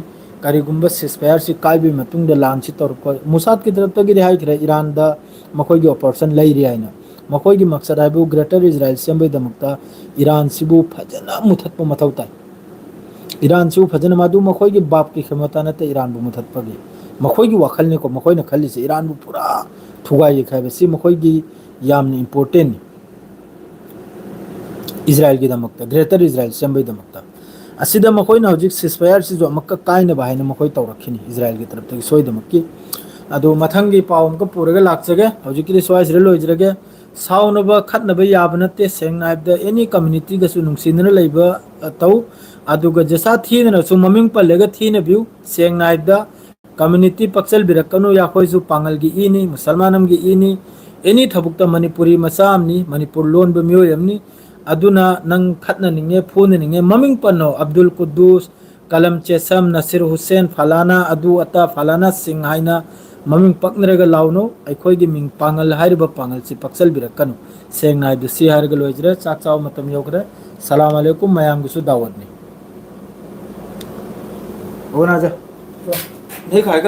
करिगुम्बा सिस्फायर से कायबी मतुंगदा लांची तौरक मुसाद की तरफ की हाइखरे ईरान दा मखोई की ऑपरेशन लैरि हैना मखोई की मकसद है ग्रेटर इजराइल सेंबैदमक्ता ईरान सिबु फजना मुथतप मथौ ताई ईरान सिबु फजना मादु मखोई की बाप की क्षमता नते ईरान बु मुथतपगी मखोई की वखल ने को मखोई न खल्लिसे ईरान बु पूरा थुगाई खाबे मखोई की यामना इंपोर्टेंट इजराइल की दमक्ता ग्रेटर इजराइल सेंबई दमक्ता असिदा मखोई ना हौजिक सिस्फायर से जो अमक्का कायना बाहायना मखोई तौरखिनी इजराइल की तरफ तक सोई दमक्की अदो मथंगी पाव अमका पुरगा लाक्सगे हौजिकि स्वाइस रे लोइजरगे साउनबा खतनबा याब नते सेंगनाइबदा एनी कम्युनिटी गसु नुंसिनना लैबा तौ अदुगा जसा थीना सु ममिंग पल्लेगा थीना व्यू सेंगनाइबदा कम्युनिटी पक्सल बिरकनु या खोइसु पांगल की इनी मुसलमानम की इनी एनी थबुक्ता मणिपुरी मसामनी मणिपुर लोन बमियोयमनी अदुना नंग खतना निंगे फोन निंगे ममिंग पन्नो अब्दुल कुद्दूस कलम चेसम नसीर हुसैन फलाना अदु अता फलाना सिंह हाइना ममिंग पकनरेगा लाउनो अखोई की मिंग पांगल हारिबा पांगल से पक्सल बिरकनु सेंगनाय दुसी हारगा लोइजरे चाक चाव मतम योगरे सलाम अलैकुम मयाम गुसु दावत नहीं हो ना जा नहीं खाएगा।